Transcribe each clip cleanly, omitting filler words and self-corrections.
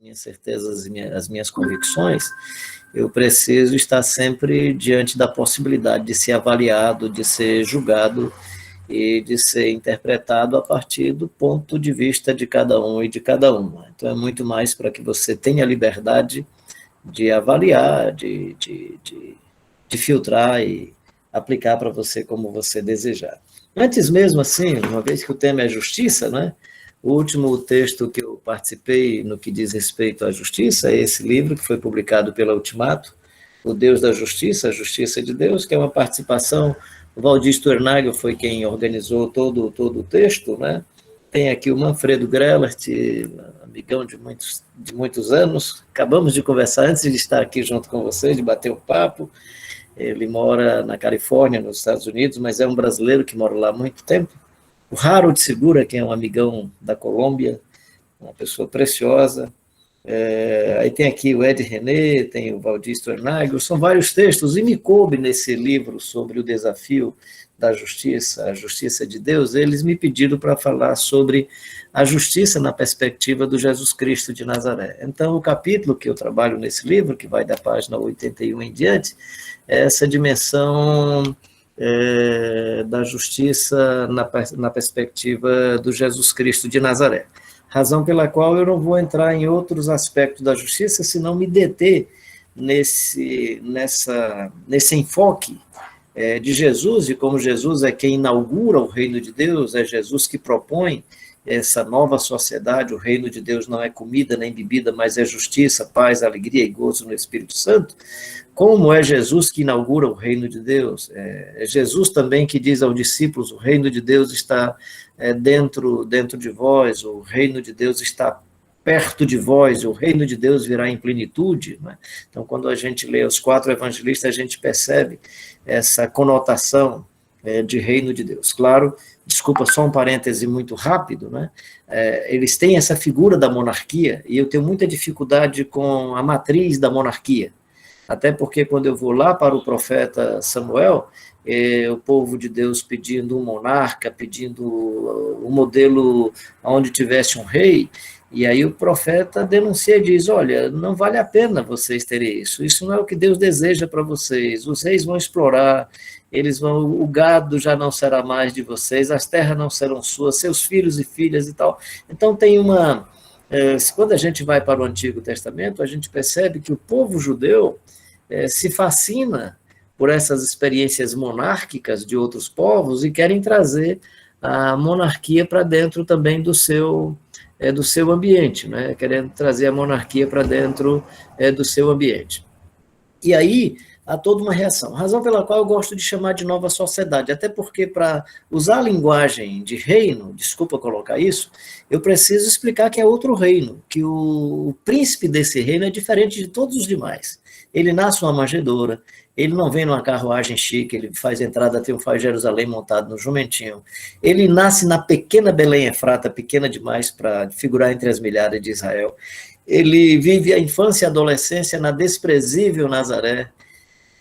minhas certezas e as minhas convicções, eu preciso estar sempre diante da possibilidade de ser avaliado, de ser julgado e de ser interpretado a partir do ponto de vista de cada um e de cada uma. Então, é muito mais para que você tenha liberdade de avaliar, de filtrar e aplicar para você como você desejar. Antes mesmo, assim, uma vez que o tema é justiça, né? O último texto que eu participei no que diz respeito à justiça é esse livro que foi publicado pela Ultimato, O Deus da Justiça, a Justiça de Deus, que é uma participação. O Valdir Sternagel foi quem organizou todo o texto, né? Tem aqui o Manfredo Grellert, amigão de muitos anos. Acabamos de conversar antes de estar aqui junto com vocês, de bater um papo. Ele mora na Califórnia, nos Estados Unidos, mas é um brasileiro que mora lá há muito tempo. O Harold Segura, que é um amigão da Colômbia, uma pessoa preciosa. Aí tem aqui o Ed René, tem o Valdir Sternagel, são vários textos, e me coube nesse livro sobre o desafio da justiça, a justiça de Deus, eles me pediram para falar sobre a justiça na perspectiva do Jesus Cristo de Nazaré. Então, o capítulo que eu trabalho nesse livro, que vai da página 81 em diante, é essa dimensão da justiça na perspectiva do Jesus Cristo de Nazaré. Razão pela qual eu não vou entrar em outros aspectos da justiça, senão me deter nesse enfoque de Jesus, de como Jesus é quem inaugura o reino de Deus, é Jesus que propõe essa nova sociedade. O reino de Deus não é comida nem bebida, mas é justiça, paz, alegria e gozo no Espírito Santo. Como é Jesus que inaugura o reino de Deus? É Jesus também que diz aos discípulos: o reino de Deus está dentro de vós, o reino de Deus está perto de vós, o reino de Deus virá em plenitude. Né? Então, quando a gente lê os 4 evangelistas, a gente percebe essa conotação de reino de Deus. Claro, desculpa, só um parêntese muito rápido, né? Eles têm essa figura da monarquia, e eu tenho muita dificuldade com a matriz da monarquia, até porque quando eu vou lá para o profeta Samuel, o povo de Deus pedindo um monarca, pedindo um modelo onde tivesse um rei, e aí o profeta denuncia e diz: olha, não vale a pena vocês terem isso não é o que Deus deseja para vocês, os reis vão explorar, o gado já não será mais de vocês, as terras não serão suas, seus filhos e filhas e tal. Então tem quando a gente vai para o Antigo Testamento, a gente percebe que o povo judeu se fascina por essas experiências monárquicas de outros povos e querem trazer a monarquia para dentro também do seu ambiente, né? Querendo trazer a monarquia para dentro do seu ambiente. E aí há toda uma reação, razão pela qual eu gosto de chamar de nova sociedade, até porque para usar a linguagem de reino, desculpa colocar isso, eu preciso explicar que é outro reino, que o príncipe desse reino é diferente de todos os demais. Ele nasce numa manjedoura, ele não vem numa carruagem chique, ele faz entrada triunfal em Jerusalém montado no jumentinho. Ele nasce na pequena Belém Efrata, pequena demais para figurar entre as milhares de Israel. Ele vive a infância e a adolescência na desprezível Nazaré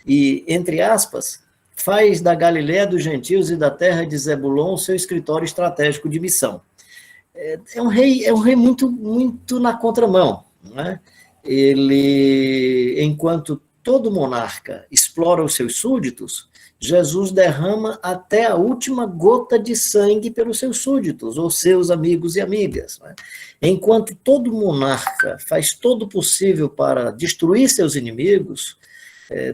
e, entre aspas, faz da Galiléia dos gentios e da terra de Zebulon seu escritório estratégico de missão. É um rei muito, muito na contramão, né? Ele, enquanto todo monarca explora os seus súditos, Jesus derrama até a última gota de sangue pelos seus súditos, ou seus amigos e amigas. Né? Enquanto todo monarca faz todo o possível para destruir seus inimigos,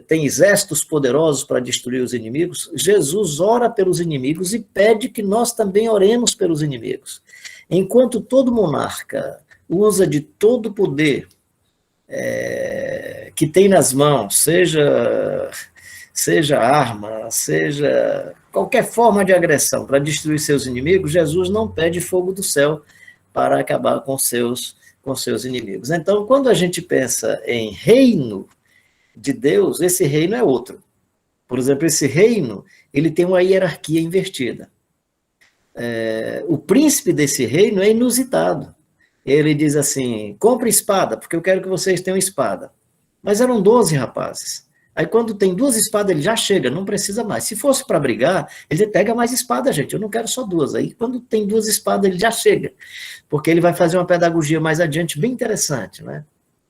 tem exércitos poderosos para destruir os inimigos, Jesus ora pelos inimigos e pede que nós também oremos pelos inimigos. Enquanto todo monarca usa de todo o poder que tem nas mãos, seja arma, seja qualquer forma de agressão para destruir seus inimigos, Jesus não pede fogo do céu para acabar com seus inimigos. Então, quando a gente pensa em reino de Deus, esse reino é outro. Por exemplo, esse reino, ele tem uma hierarquia invertida. O príncipe desse reino é inusitado. Ele diz assim: compre espada, porque eu quero que vocês tenham espada. Mas eram 12 rapazes. Aí quando tem 2 espadas, ele já chega, não precisa mais. Se fosse para brigar, ele pega mais espada, gente, eu não quero só 2. Aí quando tem 2 espadas, ele já chega, porque ele vai fazer uma pedagogia mais adiante, bem interessante, né?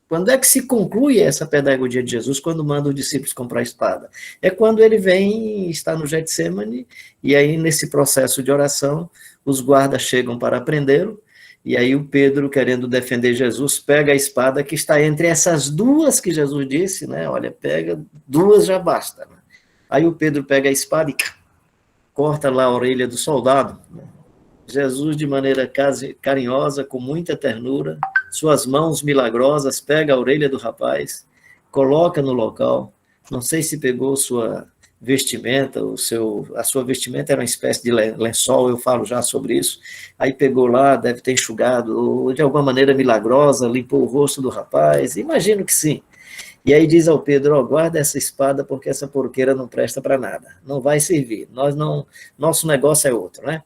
Quando é que se conclui essa pedagogia de Jesus, quando manda os discípulos comprar a espada? É quando ele vem, está no Getsemane, e aí nesse processo de oração, os guardas chegam para prendê-lo, e aí o Pedro, querendo defender Jesus, pega a espada que está entre essas 2 que Jesus disse, né? Olha, pega 2 já basta. Né? Aí o Pedro pega a espada e corta lá a orelha do soldado. Né? Jesus, de maneira carinhosa, com muita ternura, suas mãos milagrosas, pega a orelha do rapaz, coloca no local, não sei se pegou sua vestimenta, a sua vestimenta era uma espécie de lençol, eu falo já sobre isso, aí pegou lá, deve ter enxugado, ou de alguma maneira milagrosa, limpou o rosto do rapaz, imagino que sim. E aí diz ao Pedro, oh, guarda essa espada porque essa porqueira não presta para nada, não vai servir, nosso negócio é outro, né?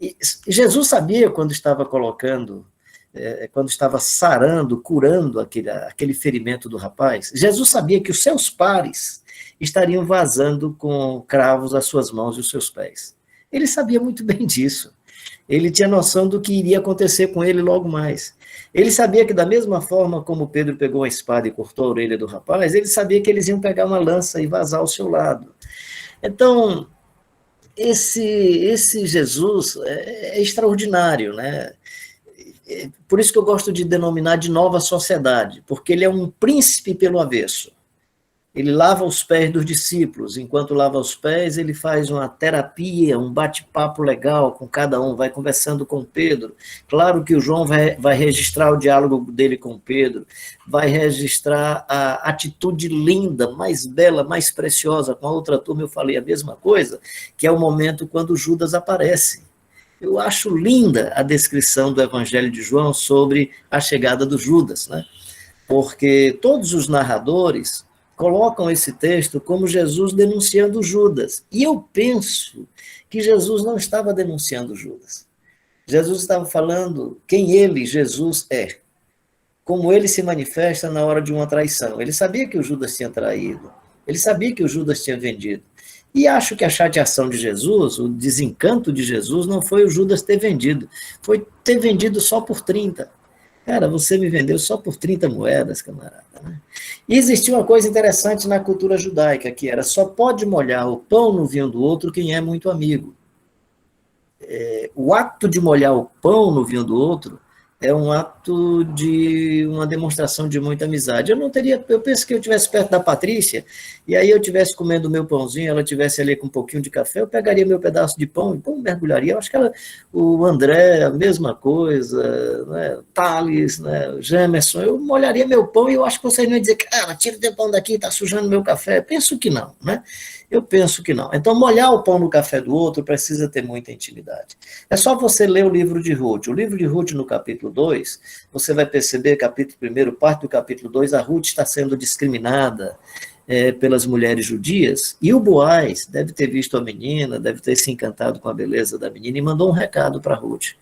E Jesus sabia quando estava colocando, quando estava sarando, curando aquele ferimento do rapaz, Jesus sabia que os seus pares estariam vazando com cravos as suas mãos e os seus pés. Ele sabia muito bem disso. Ele tinha noção do que iria acontecer com ele logo mais. Ele sabia que da mesma forma como Pedro pegou a espada e cortou a orelha do rapaz, ele sabia que eles iam pegar uma lança e vazar ao seu lado. Então, esse Jesus é extraordinário, né? Por isso que eu gosto de denominar de nova sociedade, porque ele é um príncipe pelo avesso. Ele lava os pés dos discípulos, enquanto lava os pés, ele faz uma terapia, um bate-papo legal com cada um, vai conversando com Pedro. Claro que o João vai registrar o diálogo dele com Pedro, vai registrar a atitude linda, mais bela, mais preciosa. Com a outra turma eu falei a mesma coisa, que é o momento quando Judas aparece. Eu acho linda a descrição do Evangelho de João sobre a chegada do Judas, né? Porque todos os narradores colocam esse texto como Jesus denunciando Judas. E eu penso que Jesus não estava denunciando Judas. Jesus estava falando quem ele, Jesus, é. Como ele se manifesta na hora de uma traição. Ele sabia que o Judas tinha traído. Ele sabia que o Judas tinha vendido. E acho que a chateação de Jesus, o desencanto de Jesus, não foi o Judas ter vendido. Foi ter vendido só por 30. Cara, você me vendeu só por 30 moedas, camarada. Né? E existia uma coisa interessante na cultura judaica, que era só pode molhar o pão no vinho do outro quem é muito amigo. O ato de molhar o pão no vinho do outro é um ato de uma demonstração de muita amizade. Eu penso que eu estivesse perto da Patrícia, e aí eu estivesse comendo o meu pãozinho, ela estivesse ali com um pouquinho de café, eu pegaria meu pedaço de pão e mergulharia. Eu acho que o André, a mesma coisa, né? Thales, né? Gemerson, eu molharia meu pão e eu acho que vocês não iam dizer, cara, tira o teu pão daqui, está sujando meu café. Penso que não, né? Eu penso que não. Então, molhar o pão no café do outro precisa ter muita intimidade. É só você ler o livro de Ruth. O livro de Ruth, no capítulo 2, você vai perceber, capítulo 1, parte do capítulo 2, a Ruth está sendo discriminada pelas mulheres judias, e o Boaz deve ter visto a menina, deve ter se encantado com a beleza da menina, e mandou um recado para Ruth,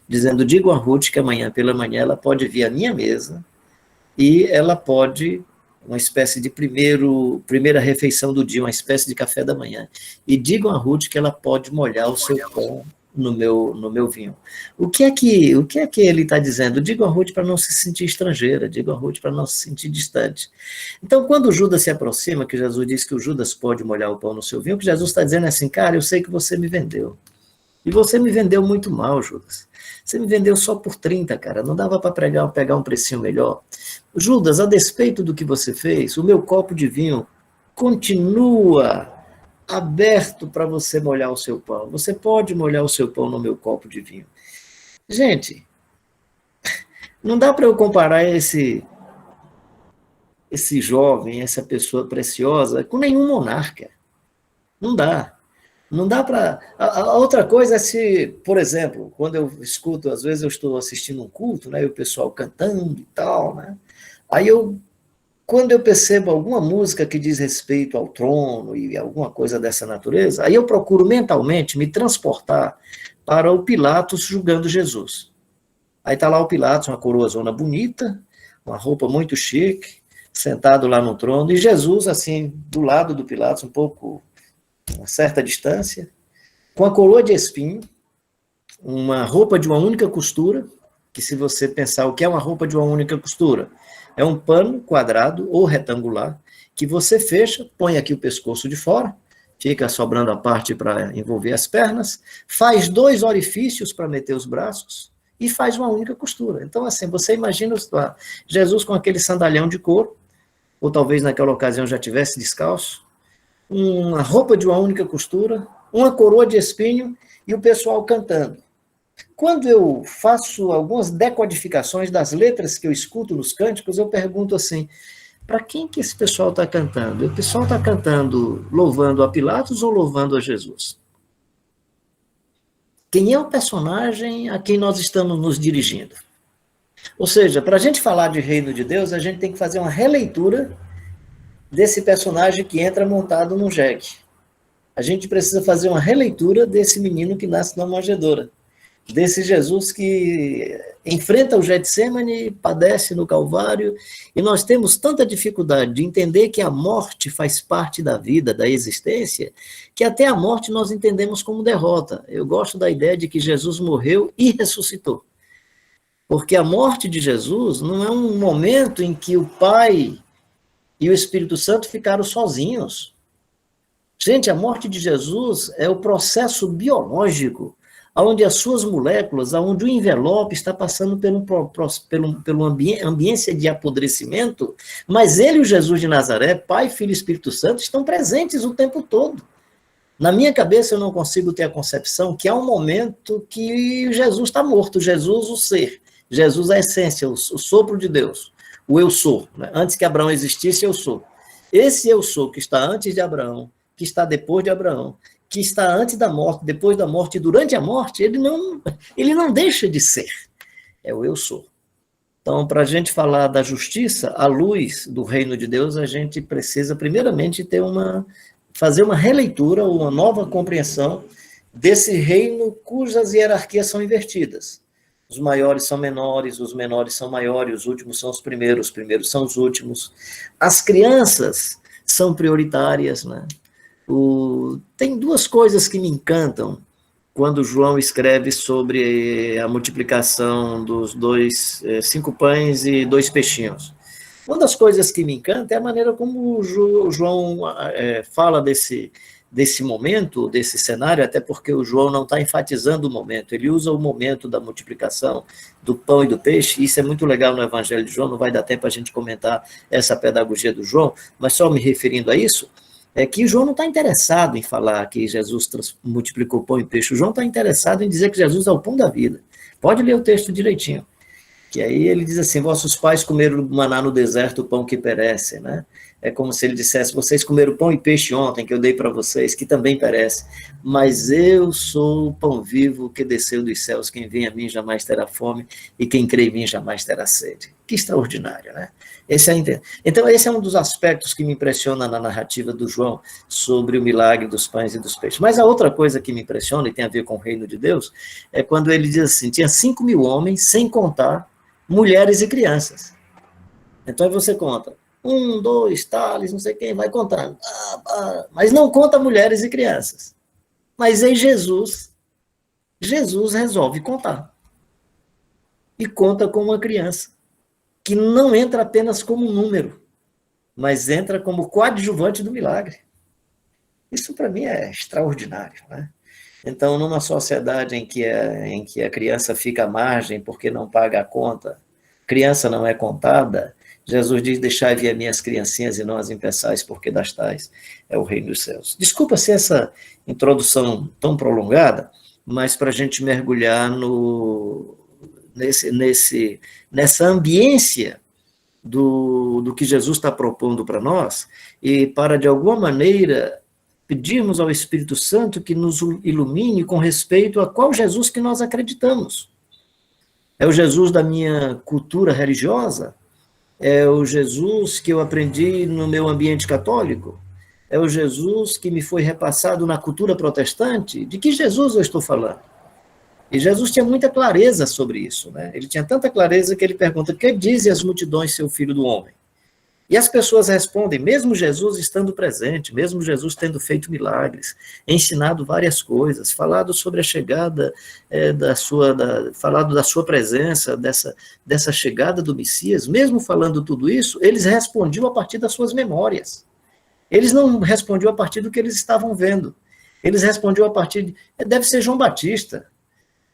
dizendo, digo a Ruth que amanhã pela manhã ela pode vir à minha mesa, e ela pode... uma espécie de primeira refeição do dia, uma espécie de café da manhã. E digam a Ruth que ela pode molhar o seu pão no meu vinho. O que é que ele está dizendo? Digam a Ruth para não se sentir estrangeira, digam a Ruth para não se sentir distante. Então, quando Judas se aproxima, que Jesus diz que o Judas pode molhar o pão no seu vinho, o que Jesus está dizendo é assim, cara, eu sei que você me vendeu. E você me vendeu muito mal, Judas. Você me vendeu só por 30, cara. Não dava para pegar um precinho melhor. Judas, a despeito do que você fez, o meu copo de vinho continua aberto para você molhar o seu pão. Você pode molhar o seu pão no meu copo de vinho. Gente, não dá para eu comparar esse jovem, essa pessoa preciosa, com nenhum monarca. Não dá. Não dá para... A outra coisa é se, por exemplo, quando eu escuto, às vezes eu estou assistindo um culto, né, e o pessoal cantando e tal, né, aí quando eu percebo alguma música que diz respeito ao trono e alguma coisa dessa natureza, aí eu procuro mentalmente me transportar para o Pilatos julgando Jesus. Aí está lá o Pilatos, uma coroazona bonita, uma roupa muito chique, sentado lá no trono, e Jesus, assim, do lado do Pilatos, um pouco, a certa distância, com a coroa de espinho, uma roupa de uma única costura, que se você pensar o que é uma roupa de uma única costura, é um pano quadrado ou retangular, que você fecha, põe aqui o pescoço de fora, fica sobrando a parte para envolver as pernas, faz 2 orifícios para meter os braços e faz uma única costura. Então, assim, você imagina Jesus com aquele sandalhão de couro, ou talvez naquela ocasião já tivesse descalço, uma roupa de uma única costura, uma coroa de espinho e o pessoal cantando. Quando eu faço algumas decodificações das letras que eu escuto nos cânticos, eu pergunto assim, para quem que esse pessoal está cantando? O pessoal está cantando louvando a Pilatos ou louvando a Jesus? Quem é o personagem a quem nós estamos nos dirigindo? Ou seja, para a gente falar de reino de Deus, a gente tem que fazer uma releitura desse personagem que entra montado num jegue. A gente precisa fazer uma releitura desse menino que nasce na manjedoura, desse Jesus que enfrenta o Getsemane, padece no Calvário, e nós temos tanta dificuldade de entender que a morte faz parte da vida, da existência, que até a morte nós entendemos como derrota. Eu gosto da ideia de que Jesus morreu e ressuscitou. Porque a morte de Jesus não é um momento em que o Pai e o Espírito Santo ficaram sozinhos. Gente, a morte de Jesus é o processo biológico, onde as suas moléculas, onde o envelope está passando pelo ambiência de apodrecimento, mas ele e o Jesus de Nazaré, Pai, Filho e Espírito Santo, estão presentes o tempo todo. Na minha cabeça eu não consigo ter a concepção que há um momento que Jesus está morto, Jesus o ser, Jesus a essência, o sopro de Deus, o eu sou. Né? Antes que Abraão existisse, eu sou. Esse eu sou que está antes de Abraão, que está depois de Abraão, que está antes da morte, depois da morte e durante a morte, ele não deixa de ser. É o eu sou. Então, para a gente falar da justiça, à luz do reino de Deus, a gente precisa, primeiramente, fazer uma releitura, uma nova compreensão desse reino cujas hierarquias são invertidas. Os maiores são menores, os menores são maiores, os últimos são os primeiros são os últimos. As crianças são prioritárias, né? Tem 2 coisas que me encantam quando João escreve sobre a multiplicação dos 5 pães e 2 peixinhos. Uma das coisas que me encanta é a maneira como o João fala desse momento, desse cenário, até porque o João não está enfatizando o momento, ele usa o momento da multiplicação do pão e do peixe, isso é muito legal no Evangelho de João, não vai dar tempo a gente comentar essa pedagogia do João, mas só me referindo a isso, é que João não está interessado em falar que Jesus multiplicou pão e peixe, o João está interessado em dizer que Jesus é o pão da vida. Pode ler o texto direitinho. Que aí ele diz assim, vossos pais comeram maná no deserto, o pão que perece, né? É como se ele dissesse, vocês comeram pão e peixe ontem, que eu dei para vocês, que também perece, mas eu sou o pão vivo que desceu dos céus, quem vem a mim jamais terá fome, e quem crê em mim jamais terá sede. Que extraordinário, né? Então, esse é um dos aspectos que me impressiona na narrativa do João, sobre o milagre dos pães e dos peixes. Mas a outra coisa que me impressiona, e tem a ver com o reino de Deus, é quando ele diz assim, tinha 5.000 homens, sem contar mulheres e crianças. Então aí você conta, 1, 2, tales, não sei quem, vai contando. Mas não conta mulheres e crianças. Mas aí Jesus resolve contar. E conta com uma criança, que não entra apenas como número, mas entra como coadjuvante do milagre. Isso para mim é extraordinário, né? Então, numa sociedade em que a criança fica à margem porque não paga a conta, criança não é contada, Jesus diz, deixai vir as minhas criancinhas e não as impeçais, porque das tais é o reino dos céus. Desculpa se essa introdução tão prolongada, mas para a gente mergulhar nessa ambiência do que Jesus está propondo para nós, e para, de alguma maneira, pedirmos ao Espírito Santo que nos ilumine com respeito a qual Jesus que nós acreditamos. É o Jesus da minha cultura religiosa? É o Jesus que eu aprendi no meu ambiente católico? É o Jesus que me foi repassado na cultura protestante? De que Jesus eu estou falando? E Jesus tinha muita clareza sobre isso, né? Ele tinha tanta clareza que ele pergunta, que dizem as multidões, seu filho do homem? E as pessoas respondem, mesmo Jesus estando presente, mesmo Jesus tendo feito milagres, ensinado várias coisas, falado sobre a chegada falado da sua presença, dessa chegada do Messias, mesmo falando tudo isso, eles respondiam a partir das suas memórias. Eles não respondiam a partir do que eles estavam vendo. Eles respondiam a partir deve ser João Batista,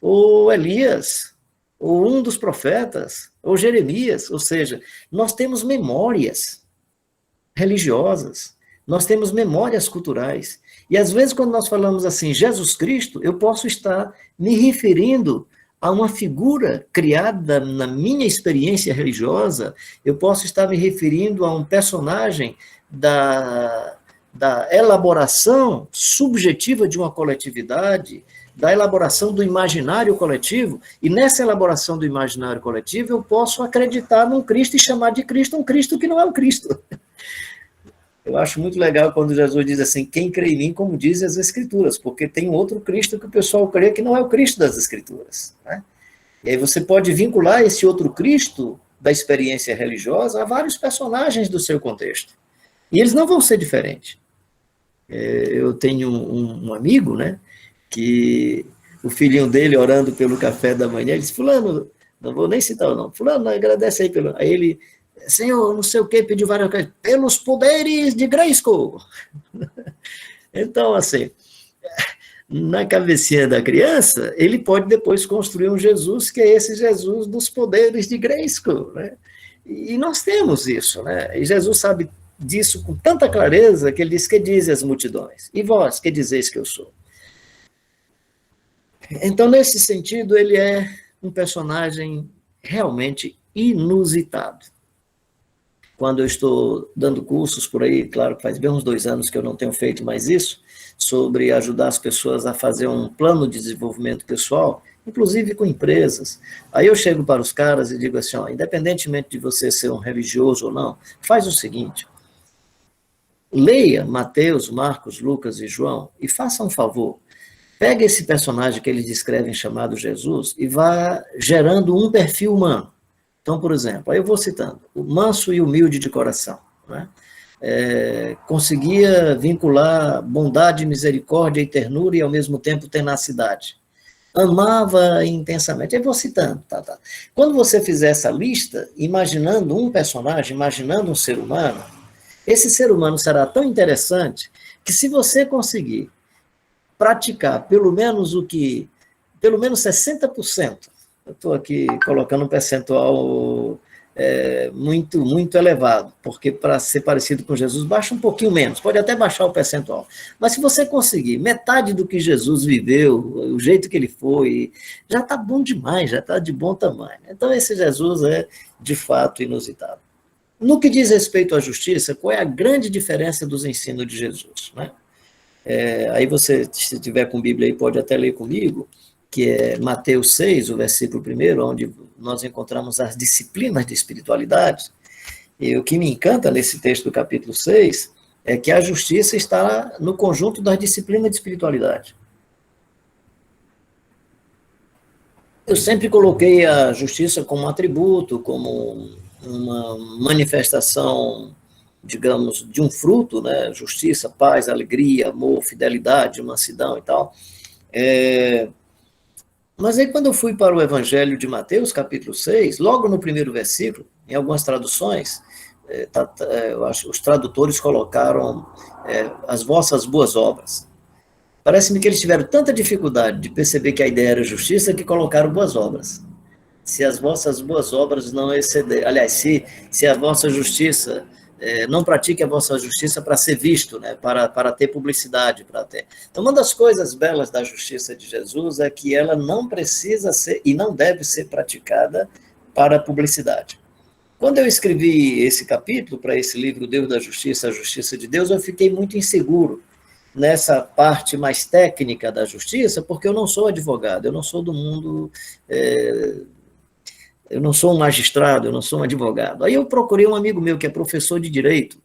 ou Elias, ou um dos profetas, ou Jeremias, ou seja, nós temos memórias religiosas, nós temos memórias culturais, e às vezes quando nós falamos assim, Jesus Cristo, eu posso estar me referindo a uma figura criada na minha experiência religiosa, eu posso estar me referindo a um personagem da elaboração subjetiva de uma coletividade, da elaboração do imaginário coletivo, e nessa elaboração do imaginário coletivo eu posso acreditar num Cristo e chamar de Cristo um Cristo que não é o Cristo. Eu acho muito legal quando Jesus diz assim, quem crê em mim, como dizem as Escrituras, porque tem um outro Cristo que o pessoal crê que não é o Cristo das Escrituras. Né? E aí você pode vincular esse outro Cristo da experiência religiosa a vários personagens do seu contexto. E eles não vão ser diferentes. Eu tenho um amigo, né, que o filhinho dele orando pelo café da manhã, ele disse, fulano, não vou nem citar o nome, fulano, agradece aí pelo... Aí ele, Senhor, não sei o que, pediu várias coisas, pelos poderes de Grayskull. Então, assim, na cabecinha da criança, ele pode depois construir um Jesus, que é esse Jesus dos poderes de Grayskull, né? E nós temos isso, né? E Jesus sabe disso com tanta clareza, que ele diz, que dizem as multidões? E vós, que dizeis que eu sou? Então, nesse sentido, ele é um personagem realmente inusitado. Quando eu estou dando cursos por aí, claro que faz bem uns 2 anos que eu não tenho feito mais isso, sobre ajudar as pessoas a fazer um plano de desenvolvimento pessoal, inclusive com empresas. Aí eu chego para os caras e digo assim, ó, independentemente de você ser um religioso ou não, faz o seguinte, leia Mateus, Marcos, Lucas e João e faça um favor, pega esse personagem que eles descrevem chamado Jesus e vá gerando um perfil humano. Então, por exemplo, aí eu vou citando, o manso e humilde de coração, né? Conseguia vincular bondade, misericórdia e ternura e ao mesmo tempo tenacidade. Amava intensamente, eu vou citando, tá. Quando você fizer essa lista, imaginando um personagem, imaginando um ser humano, esse ser humano será tão interessante que se você conseguir praticar pelo menos 60%, eu estou aqui colocando um percentual muito, muito elevado, porque para ser parecido com Jesus, baixa um pouquinho menos, pode até baixar o percentual. Mas se você conseguir metade do que Jesus viveu, o jeito que ele foi, já está bom demais, já está de bom tamanho. Então esse Jesus é, de fato, inusitado. No que diz respeito à justiça, qual é a grande diferença dos ensinos de Jesus? Né? Aí você, se tiver com Bíblia aí, pode até ler comigo, que é Mateus 6, o versículo 1, onde nós encontramos as disciplinas de espiritualidade. E o que me encanta nesse texto do capítulo 6 é que a justiça está no conjunto das disciplinas de espiritualidade. Eu sempre coloquei a justiça como um atributo, como uma manifestação, digamos, de um fruto, né? Justiça, paz, alegria, amor, fidelidade, mansidão e tal. Mas aí quando eu fui para o Evangelho de Mateus, capítulo 6, logo no primeiro versículo, em algumas traduções, eu acho, os tradutores colocaram as vossas boas obras. Parece-me que eles tiveram tanta dificuldade de perceber que a ideia era justiça que colocaram boas obras. Se as vossas boas obras não excederem, aliás, se a vossa justiça, não pratique a vossa justiça para ser visto, né, para ter publicidade, para ter. Então, uma das coisas belas da justiça de Jesus é que ela não precisa ser e não deve ser praticada para publicidade. Quando eu escrevi esse capítulo para esse livro Deus da Justiça, a Justiça de Deus, eu fiquei muito inseguro nessa parte mais técnica da justiça, porque eu não sou advogado, eu não sou do mundo... eu não sou um magistrado, eu não sou um advogado. Aí eu procurei um amigo meu que é professor de Direito,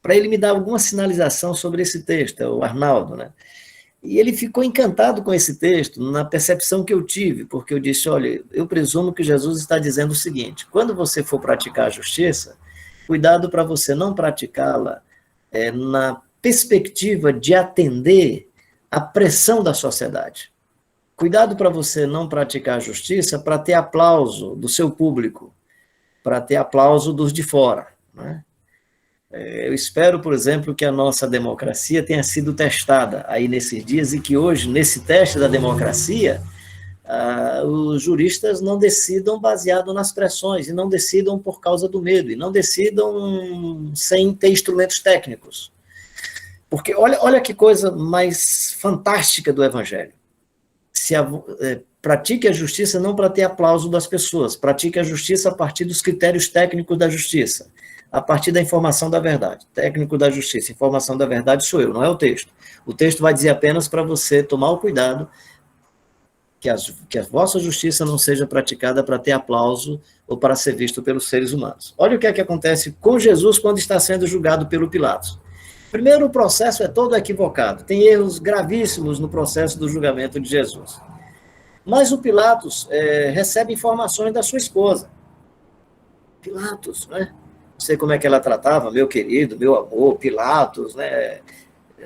para ele me dar alguma sinalização sobre esse texto, é o Arnaldo, né? E ele ficou encantado com esse texto, na percepção que eu tive, porque eu disse, olha, eu presumo que Jesus está dizendo o seguinte, quando você for praticar a justiça, Cuidado para você não praticá-la na perspectiva de atender à pressão da sociedade. Cuidado para você não praticar a justiça para ter aplauso do seu público, para ter aplauso dos de fora, né? Eu espero, por exemplo, que a nossa democracia tenha sido testada aí nesses dias e que hoje, nesse teste da democracia, os juristas não decidam baseado nas pressões, e não decidam por causa do medo, e não decidam sem ter instrumentos técnicos. Porque olha que coisa mais fantástica do Evangelho. Pratique a justiça não para ter aplauso das pessoas, pratique a justiça a partir dos critérios técnicos da justiça, a partir da informação da verdade. Técnico da justiça, informação da verdade sou eu, não é o texto. O texto vai dizer apenas para você tomar o cuidado que a vossa justiça não seja praticada para ter aplauso ou para ser visto pelos seres humanos. Olha o que é que acontece com Jesus quando está sendo julgado pelo Pilatos. Primeiro, o processo é todo equivocado, tem erros gravíssimos no processo do julgamento de Jesus. Mas o Pilatos recebe informações da sua esposa. Pilatos, né? Não sei como é que ela tratava, meu querido, meu amor, Pilatos, né?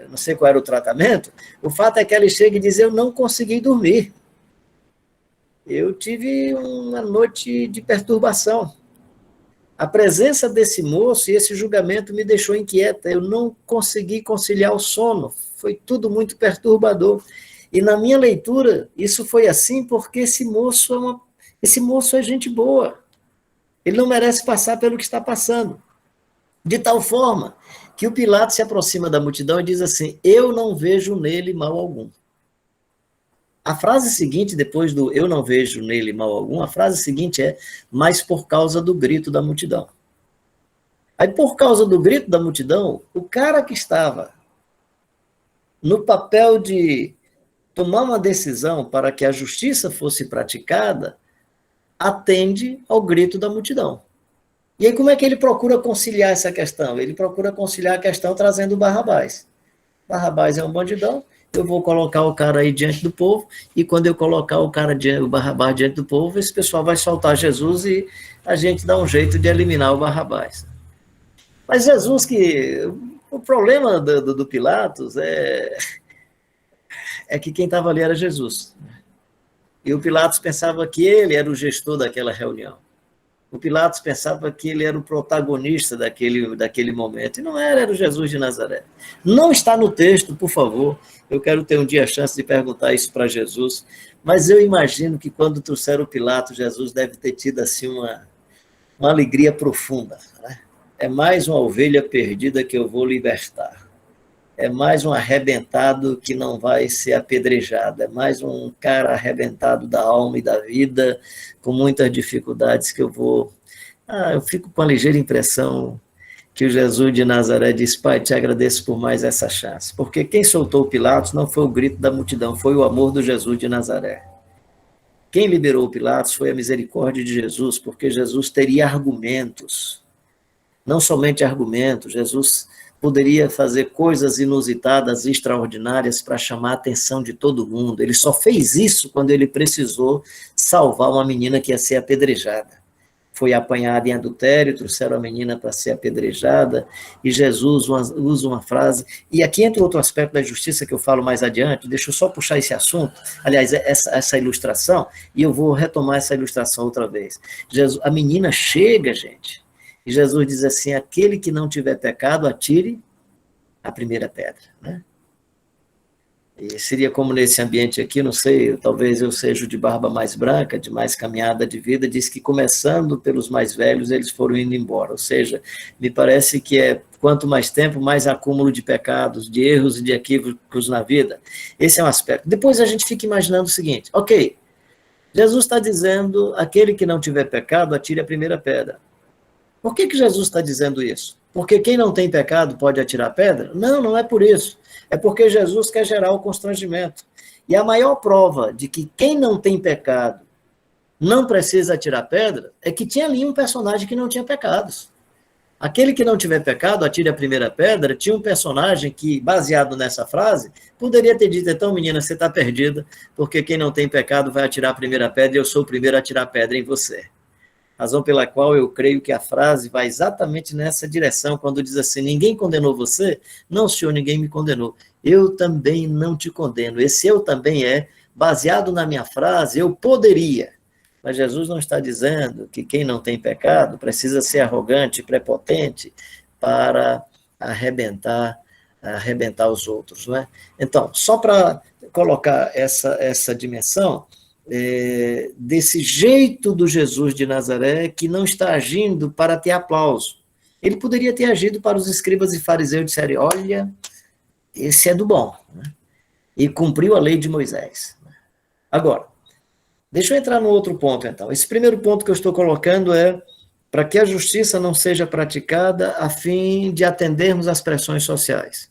Não sei qual era o tratamento. O fato é que ela chega e diz, eu não consegui dormir. Eu tive uma noite de perturbação. A presença desse moço e esse julgamento me deixou inquieta. Eu não consegui conciliar o sono. Foi tudo muito perturbador. E na minha leitura, isso foi assim porque esse moço é gente boa. Ele não merece passar pelo que está passando. De tal forma que o Pilatos se aproxima da multidão e diz assim, eu não vejo nele mal algum. A frase seguinte, depois do eu não vejo nele mal algum, a frase seguinte é, mas por causa do grito da multidão. Aí, por causa do grito da multidão, o cara que estava no papel de tomar uma decisão para que a justiça fosse praticada, atende ao grito da multidão. E aí, como é que ele procura conciliar essa questão? Ele procura conciliar a questão trazendo Barrabás. Barrabás é um bandidão, eu vou colocar o cara aí diante do povo, e quando eu colocar o Barrabás diante do povo, esse pessoal vai soltar Jesus e a gente dá um jeito de eliminar o Barrabás. Mas Jesus, o problema do Pilatos é que quem estava ali era Jesus. E o Pilatos pensava que ele era o gestor daquela reunião. O Pilatos pensava que ele era o protagonista daquele momento, e não era o Jesus de Nazaré. Não está no texto, por favor, eu quero ter um dia a chance de perguntar isso para Jesus, mas eu imagino que quando trouxeram o Pilatos, Jesus deve ter tido assim uma alegria profunda, né? É mais uma ovelha perdida que eu vou libertar. É mais um arrebentado que não vai ser apedrejado, é mais um cara arrebentado da alma e da vida, com muitas dificuldades que eu vou... eu fico com a ligeira impressão que o Jesus de Nazaré diz, Pai, te agradeço por mais essa chance, porque quem soltou Pilatos não foi o grito da multidão, foi o amor do Jesus de Nazaré. Quem liberou Pilatos foi a misericórdia de Jesus, porque Jesus teria argumentos, não somente argumentos, Jesus poderia fazer coisas inusitadas, extraordinárias, para chamar a atenção de todo mundo. Ele só fez isso quando ele precisou salvar uma menina que ia ser apedrejada. Foi apanhada em adultério, trouxeram a menina para ser apedrejada, e Jesus usa uma frase, e aqui entra outro aspecto da justiça que eu falo mais adiante, deixa eu só puxar esse assunto, aliás, essa ilustração, e eu vou retomar essa ilustração outra vez. A menina chega, gente, e Jesus diz assim, aquele que não tiver pecado, atire a primeira pedra, né? E seria como nesse ambiente aqui, não sei, talvez eu seja de barba mais branca, de mais caminhada de vida, diz que começando pelos mais velhos, eles foram indo embora, ou seja, me parece que quanto mais tempo, mais acúmulo de pecados, de erros e de equívocos na vida. Esse é um aspecto. Depois a gente fica imaginando o seguinte, ok, Jesus está dizendo, aquele que não tiver pecado, atire a primeira pedra. Por que Jesus está dizendo isso? Porque quem não tem pecado pode atirar pedra? Não, não é por isso. É porque Jesus quer gerar o constrangimento. E a maior prova de que quem não tem pecado não precisa atirar pedra é que tinha ali um personagem que não tinha pecados. Aquele que não tiver pecado, atire a primeira pedra, tinha um personagem que, baseado nessa frase, poderia ter dito, então, menina, você está perdida, porque quem não tem pecado vai atirar a primeira pedra e eu sou o primeiro a atirar pedra em você. razão pela qual eu creio que a frase vai exatamente nessa direção, quando diz assim, ninguém condenou você? Não, senhor, ninguém me condenou. Eu também não te condeno. Esse eu também baseado na minha frase, eu poderia. Mas Jesus não está dizendo que quem não tem pecado precisa ser arrogante, prepotente, para arrebentar os outros, não é? Então, só para colocar essa dimensão, desse jeito do Jesus de Nazaré, que não está agindo para ter aplauso. Ele poderia ter agido para os escribas e fariseus disserem, olha, esse é do bom, né? E cumpriu a lei de Moisés. Agora, deixa eu entrar no outro ponto, então. Esse primeiro ponto que eu estou colocando é para que a justiça não seja praticada a fim de atendermos às pressões sociais.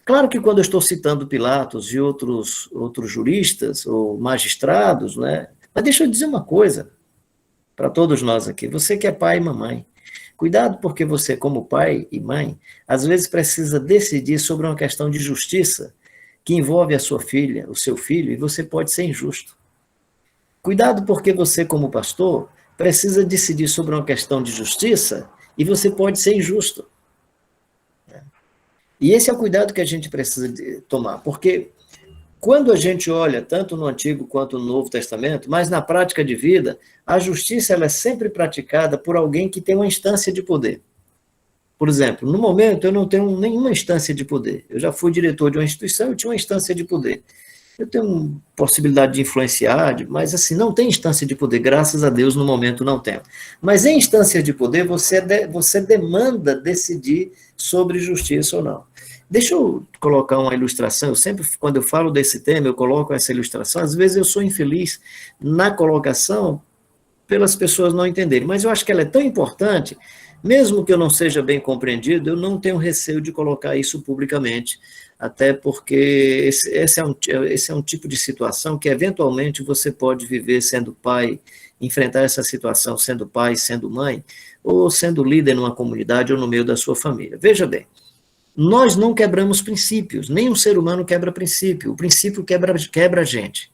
Claro que quando eu estou citando Pilatos e outros juristas ou magistrados, né? Mas deixa eu dizer uma coisa para todos nós aqui. Você que é pai e mamãe, cuidado porque você, como pai e mãe, às vezes precisa decidir sobre uma questão de justiça que envolve a sua filha, o seu filho, e você pode ser injusto. Cuidado porque você, como pastor, precisa decidir sobre uma questão de justiça e você pode ser injusto. E esse é o cuidado que a gente precisa tomar, porque quando a gente olha, tanto no Antigo quanto no Novo Testamento, mas na prática de vida, a justiça ela é sempre praticada por alguém que tem uma instância de poder. Por exemplo, no momento eu não tenho nenhuma instância de poder. Eu já fui diretor de uma instituição, eu tinha uma instância de poder. Eu tenho possibilidade de influenciar, mas assim, não tem instância de poder, graças a Deus, no momento não tenho. Mas em instância de poder, você demanda decidir sobre justiça ou não. Deixa eu colocar uma ilustração, eu sempre, quando eu falo desse tema, eu coloco essa ilustração, às vezes eu sou infeliz na colocação, pelas pessoas não entenderem, mas eu acho que ela é tão importante, mesmo que eu não seja bem compreendido, eu não tenho receio de colocar isso publicamente, até porque esse é um tipo de situação que, eventualmente, você pode viver sendo pai, enfrentar essa situação sendo pai, sendo mãe, ou sendo líder numa comunidade ou no meio da sua família. Veja bem, nós não quebramos princípios, nenhum ser humano quebra princípio, o princípio quebra a gente.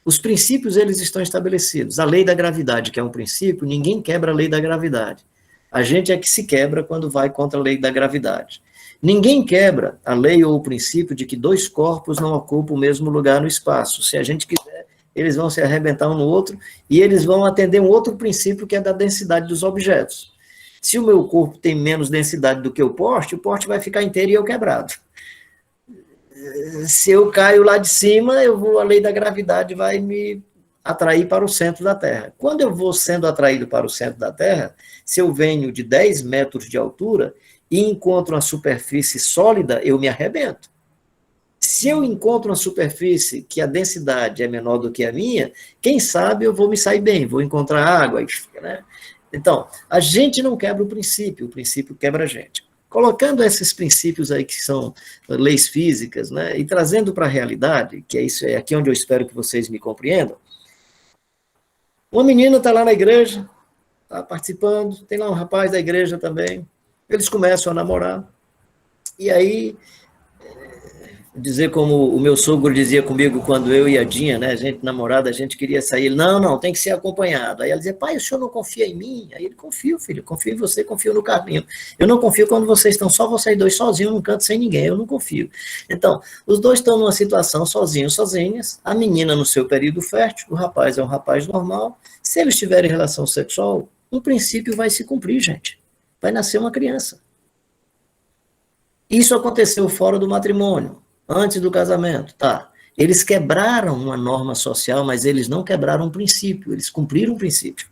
Os princípios, eles estão estabelecidos. A lei da gravidade, que é um princípio, ninguém quebra a lei da gravidade. A gente é que se quebra quando vai contra a lei da gravidade. Ninguém quebra a lei ou o princípio de que dois corpos não ocupam o mesmo lugar no espaço. Se a gente quiser, eles vão se arrebentar um no outro e eles vão atender um outro princípio que é da densidade dos objetos. Se o meu corpo tem menos densidade do que o poste vai ficar inteiro e eu quebrado. Se eu caio lá de cima, a lei da gravidade vai me atrair para o centro da Terra. Quando eu vou sendo atraído para o centro da Terra, se eu venho de 10 metros de altura e encontro uma superfície sólida, eu me arrebento. Se eu encontro uma superfície que a densidade é menor do que a minha, quem sabe eu vou me sair bem, vou encontrar água, né? Então, a gente não quebra o princípio quebra a gente. Colocando esses princípios aí que são leis físicas, né, e trazendo para a realidade, que é aqui onde eu espero que vocês me compreendam, uma menina está lá na igreja, está participando, tem lá um rapaz da igreja também, eles começam a namorar, e aí, dizer como o meu sogro dizia comigo quando eu e a Dinha, né, a gente namorada, a gente queria sair, ele, não, tem que ser acompanhado. Aí ela dizia, pai, o senhor não confia em mim? Aí ele, confio, filho, confio em você, confio no caminho. Eu não confio quando vocês estão só vocês dois sozinhos num canto sem ninguém, eu não confio. Então, os dois estão numa situação sozinhas, a menina no seu período fértil, o rapaz é um rapaz normal, se eles tiverem relação sexual, um princípio vai se cumprir, gente. Vai nascer uma criança. Isso aconteceu fora do matrimônio, antes do casamento, tá? Eles quebraram uma norma social, mas eles não quebraram um princípio, eles cumpriram um princípio.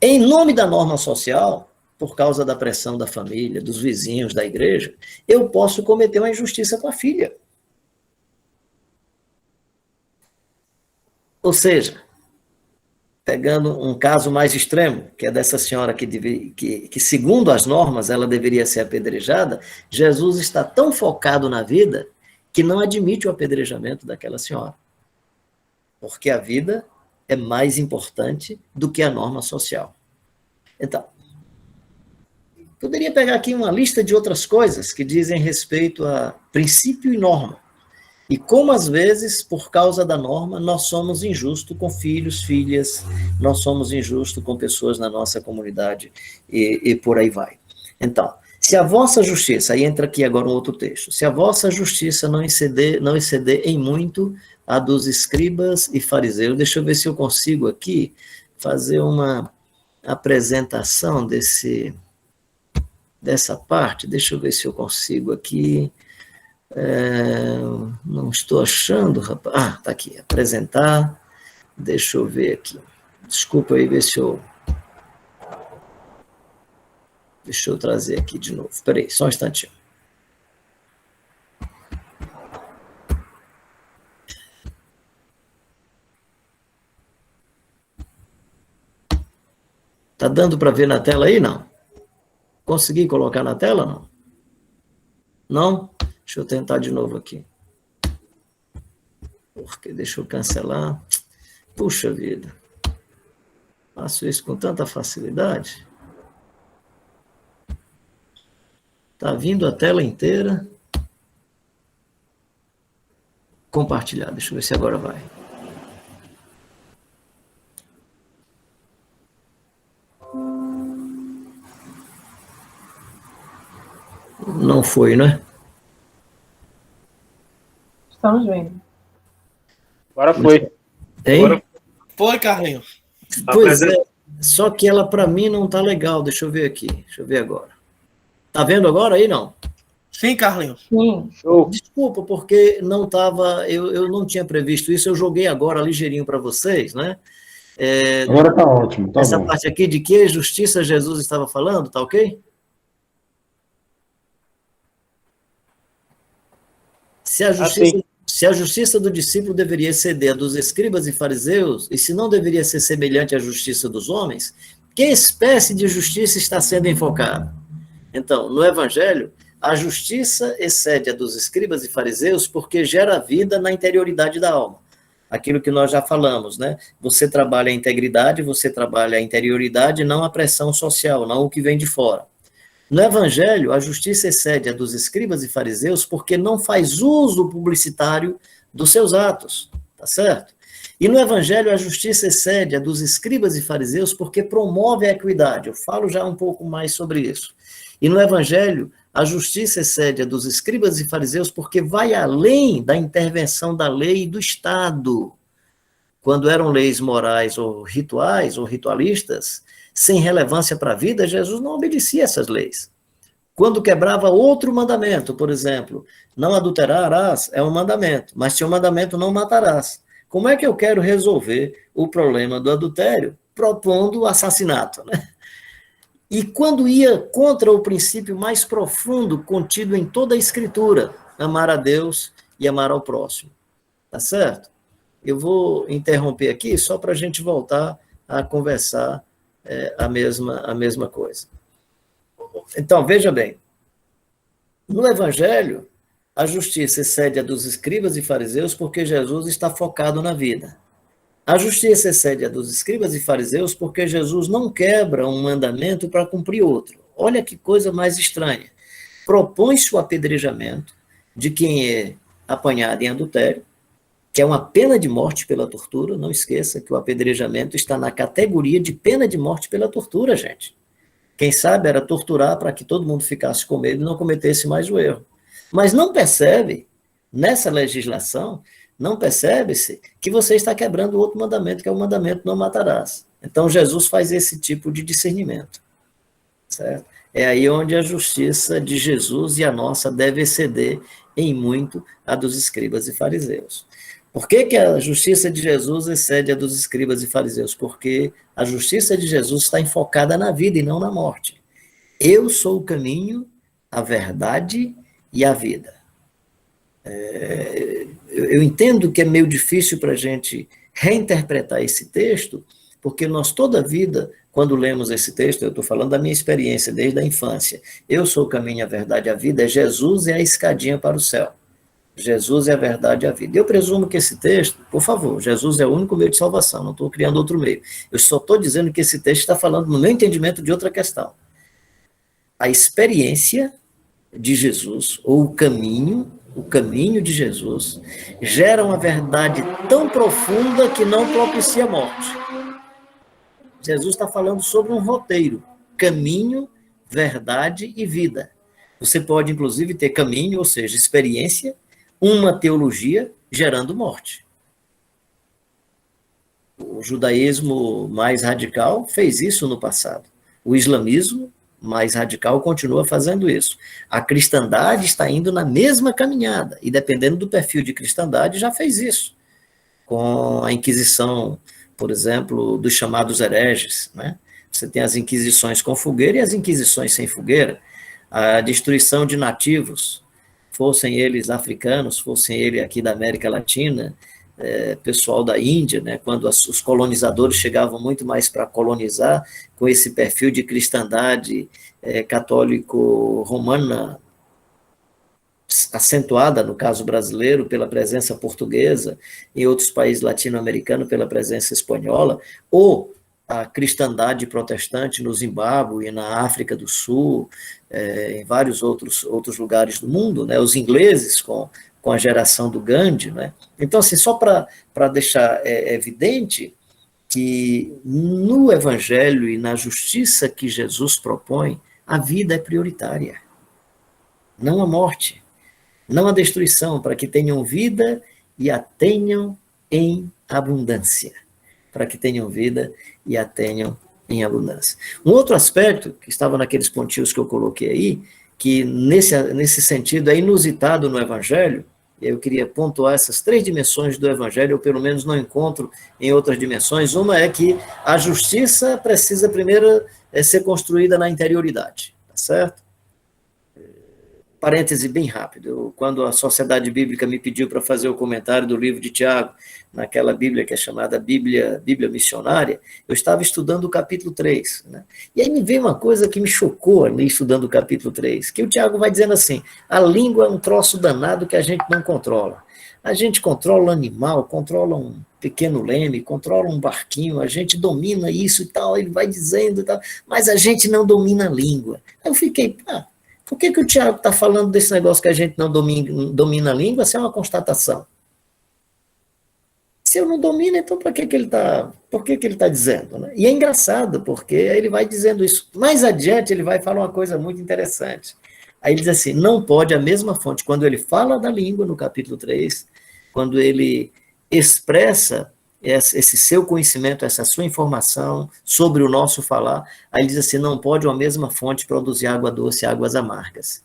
Em nome da norma social, por causa da pressão da família, dos vizinhos, da igreja, eu posso cometer uma injustiça com a filha. Ou seja, pegando um caso mais extremo, que é dessa senhora que segundo as normas, ela deveria ser apedrejada, Jesus está tão focado na vida que não admite o apedrejamento daquela senhora. Porque a vida é mais importante do que a norma social. Então, poderia pegar aqui uma lista de outras coisas que dizem respeito a princípio e norma. E como, às vezes, por causa da norma, nós somos injustos com filhos, filhas, nós somos injustos com pessoas na nossa comunidade e por aí vai. Então, se a vossa justiça, aí entra aqui agora um outro texto, se a vossa justiça não exceder em muito a dos escribas e fariseus, deixa eu ver se eu consigo aqui fazer uma apresentação dessa parte, deixa eu ver se eu consigo aqui. Não estou achando, rapaz. Ah, tá aqui, apresentar. Deixa eu ver aqui. Desculpa aí, ver se eu. Deixa eu trazer aqui de novo. Espera aí, só um instantinho. Tá dando para ver na tela aí, não? Consegui colocar na tela, não? Não? Deixa eu tentar de novo aqui. Porque deixa eu cancelar. Puxa vida. Faço isso com tanta facilidade. Tá vindo a tela inteira. Compartilhar. Deixa eu ver se agora vai. Não foi, né? Estamos vendo. Agora foi. Tem? Agora Foi, Carlinhos. Pois é, só que ela para mim não tá legal. Deixa eu ver aqui. Deixa eu ver agora. Tá vendo agora aí, não? Sim, Carlinhos. Sim. Show. Desculpa, porque não estava, eu não tinha previsto isso, eu joguei agora ligeirinho para vocês, né? Agora tá ótimo, tá Essa bom. parte aqui de que justiça Jesus estava falando, tá ok? Se a justiça do discípulo deveria exceder a dos escribas e fariseus, e se não deveria ser semelhante à justiça dos homens, que espécie de justiça está sendo enfocada? Então, no Evangelho, a justiça excede a dos escribas e fariseus porque gera vida na interioridade da alma. Aquilo que nós já falamos, né? Você trabalha a integridade, você trabalha a interioridade, não a pressão social, não o que vem de fora. No Evangelho, a justiça excede a dos escribas e fariseus porque não faz uso publicitário dos seus atos, tá certo? E no Evangelho, a justiça excede a dos escribas e fariseus porque promove a equidade. Eu falo já um pouco mais sobre isso. E no Evangelho, a justiça excede a dos escribas e fariseus porque vai além da intervenção da lei e do Estado. Quando eram leis morais ou rituais ou ritualistas, sem relevância para a vida, Jesus não obedecia essas leis. Quando quebrava outro mandamento, por exemplo, não adulterarás é um mandamento, mas se o mandamento não matarás. Como é que eu quero resolver o problema do adultério? Propondo o assassinato, né? E quando ia contra o princípio mais profundo contido em toda a Escritura, amar a Deus e amar ao próximo. Tá certo? Eu vou interromper aqui só para a gente voltar a conversar a mesma coisa. Então, veja bem. No Evangelho, a justiça excede a dos escribas e fariseus porque Jesus está focado na vida. A justiça excede a dos escribas e fariseus porque Jesus não quebra um mandamento para cumprir outro. Olha que coisa mais estranha. Propõe-se o apedrejamento de quem é apanhado em adultério, que é uma pena de morte pela tortura. Não esqueça que o apedrejamento está na categoria de pena de morte pela tortura, gente. Quem sabe era torturar para que todo mundo ficasse com medo e não cometesse mais o erro. Mas não percebe, nessa legislação, não percebe-se que você está quebrando o outro mandamento, que é o mandamento não matarás. Então, Jesus faz esse tipo de discernimento. Certo? É aí onde a justiça de Jesus e a nossa deve exceder em muito a dos escribas e fariseus. Por que a justiça de Jesus excede a dos escribas e fariseus? Porque a justiça de Jesus está enfocada na vida e não na morte. Eu sou o caminho, a verdade e a vida. Eu entendo que é meio difícil para a gente reinterpretar esse texto, porque nós toda a vida, quando lemos esse texto, eu estou falando da minha experiência desde a infância, eu sou o caminho, a verdade e a vida, é Jesus e a escadinha para o céu. Jesus é a verdade e a vida. Eu presumo que esse texto, por favor, Jesus é o único meio de salvação, não estou criando outro meio. Eu só estou dizendo que esse texto está falando, no meu entendimento, de outra questão. A experiência de Jesus, ou o caminho, o caminho de Jesus, gera uma verdade tão profunda que não propicia a morte. Jesus está falando sobre um roteiro, caminho, verdade e vida. Você pode, inclusive, ter caminho, ou seja, experiência, uma teologia gerando morte. O judaísmo mais radical fez isso no passado. O islamismo mais radical continua fazendo isso. A cristandade está indo na mesma caminhada, e dependendo do perfil de cristandade, já fez isso. Com a Inquisição, por exemplo, dos chamados hereges, né? Você tem as inquisições com fogueira e as inquisições sem fogueira. A destruição de nativos, fossem eles africanos, fossem eles aqui da América Latina, pessoal da Índia, né, quando os colonizadores chegavam muito mais para colonizar, com esse perfil de cristandade católico-romana acentuada, no caso brasileiro, pela presença portuguesa, em outros países latino-americanos, pela presença espanhola, ou a cristandade protestante no Zimbábue, na África do Sul, em vários outros lugares do mundo, né, os ingleses com a geração do Gandhi, né? Então, assim, só para deixar evidente que no Evangelho e na justiça que Jesus propõe, a vida é prioritária, não a morte, não a destruição, para que tenham vida e a tenham em abundância, para que tenham vida e a tenham em abundância. Um outro aspecto, que estava naqueles pontinhos que eu coloquei aí, que nesse sentido é inusitado no Evangelho, eu queria pontuar essas 3 dimensões do Evangelho, eu pelo menos não encontro em outras dimensões. Uma é que a justiça precisa primeiro ser construída na interioridade, tá certo? Parêntese bem rápido, quando a Sociedade Bíblica me pediu para fazer o comentário do livro de Tiago, naquela Bíblia que é chamada Bíblia Missionária, eu estava estudando o capítulo 3, né? E aí me veio uma coisa que me chocou ali estudando o capítulo 3, que o Tiago vai dizendo assim, a língua é um troço danado que a gente não controla. A gente controla animal, controla um pequeno leme, controla um barquinho, a gente domina isso e tal, ele vai dizendo e tal, mas a gente não domina a língua. Aí eu fiquei, por que o Tiago está falando desse negócio que a gente não domina a língua? Se é uma constatação. Se eu não domino, então por que ele está dizendo? Né? E é engraçado, porque ele vai dizendo isso. Mais adiante, ele vai falar uma coisa muito interessante. Aí ele diz assim, não pode a mesma fonte, quando ele fala da língua, no capítulo 3, quando ele expressa esse seu conhecimento, essa sua informação sobre o nosso falar, aí ele diz assim, não pode uma mesma fonte produzir água doce e águas amargas.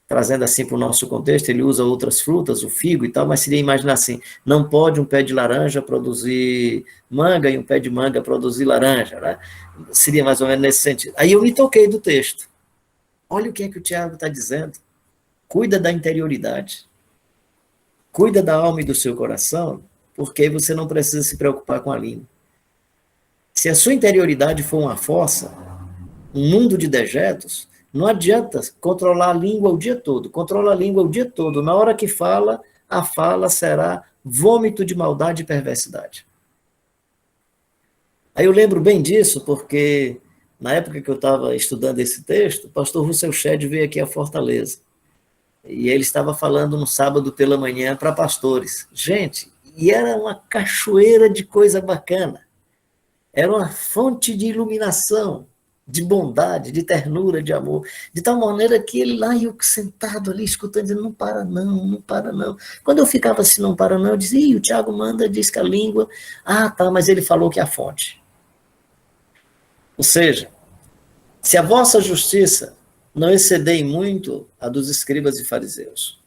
Trazendo assim para o nosso contexto, ele usa outras frutas, o figo e tal, mas seria imaginar assim, não pode um pé de laranja produzir manga e um pé de manga produzir laranja, né? Seria mais ou menos nesse sentido. Aí eu me toquei do texto. Olha o que é que o Tiago está dizendo. Cuida da interioridade. Cuida da alma e do seu coração, porque aí você não precisa se preocupar com a língua. Se a sua interioridade for uma fossa, um mundo de dejetos, não adianta controlar a língua o dia todo. Controla a língua o dia todo. Na hora que fala, a fala será vômito de maldade e perversidade. Aí eu lembro bem disso, porque na época que eu estava estudando esse texto, o pastor Russell Shedd veio aqui a Fortaleza. E ele estava falando no sábado pela manhã para pastores. Gente, e era uma cachoeira de coisa bacana. Era uma fonte de iluminação, de bondade, de ternura, de amor. De tal maneira que ele lá, e eu sentado ali, escutando, dizendo, não para não, não para não. Quando eu ficava assim, não para não, eu dizia, o Tiago manda, diz que a língua... tá, mas ele falou que é a fonte. Ou seja, se a vossa justiça não excedei muito a dos escribas e fariseus,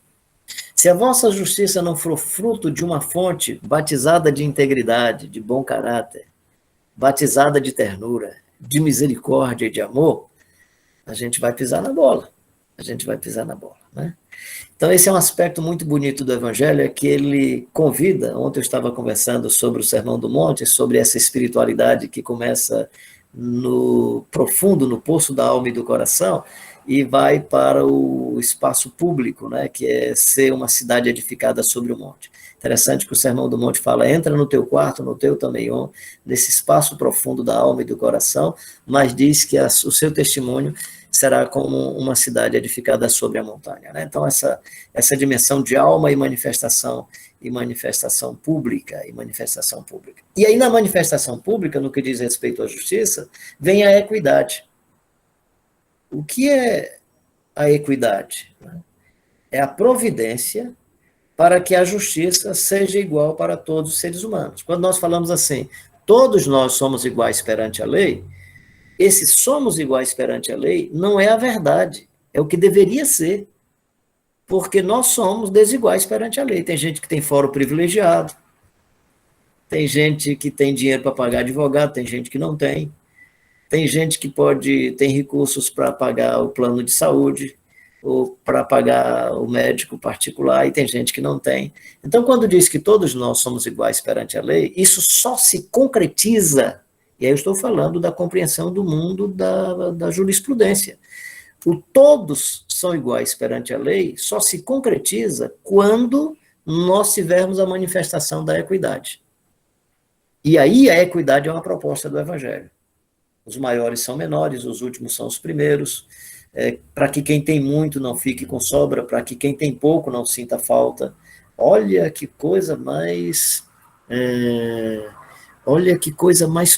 se a vossa justiça não for fruto de uma fonte batizada de integridade, de bom caráter, batizada de ternura, de misericórdia e de amor, a gente vai pisar na bola. A gente vai pisar na bola, né? Então, esse é um aspecto muito bonito do Evangelho, é que ele convida, ontem eu estava conversando sobre o Sermão do Monte, sobre essa espiritualidade que começa no profundo, no poço da alma e do coração, e vai para o espaço público, né, que é ser uma cidade edificada sobre o monte. Interessante que o Sermão do Monte fala, entra no teu quarto, no teu tameion, nesse espaço profundo da alma e do coração, mas diz que o seu testemunho será como uma cidade edificada sobre a montanha, né? Então, essa dimensão de alma e manifestação pública, E aí, na manifestação pública, no que diz respeito à justiça, vem a equidade. O que é a equidade? É a providência para que a justiça seja igual para todos os seres humanos. Quando nós falamos assim, todos nós somos iguais perante a lei, esse somos iguais perante a lei não é a verdade, é o que deveria ser, porque nós somos desiguais perante a lei. Tem gente que tem foro privilegiado, tem gente que tem dinheiro para pagar advogado, tem gente que não tem, tem gente que tem recursos para pagar o plano de saúde, ou para pagar o médico particular, e tem gente que não tem. Então, quando diz que todos nós somos iguais perante a lei, isso só se concretiza, e aí eu estou falando da compreensão do mundo da jurisprudência. O todos são iguais perante a lei só se concretiza quando nós tivermos a manifestação da equidade. E aí a equidade é uma proposta do Evangelho. Os maiores são menores, os últimos são os primeiros, para que quem tem muito não fique com sobra, para que quem tem pouco não sinta falta. Olha que coisa mais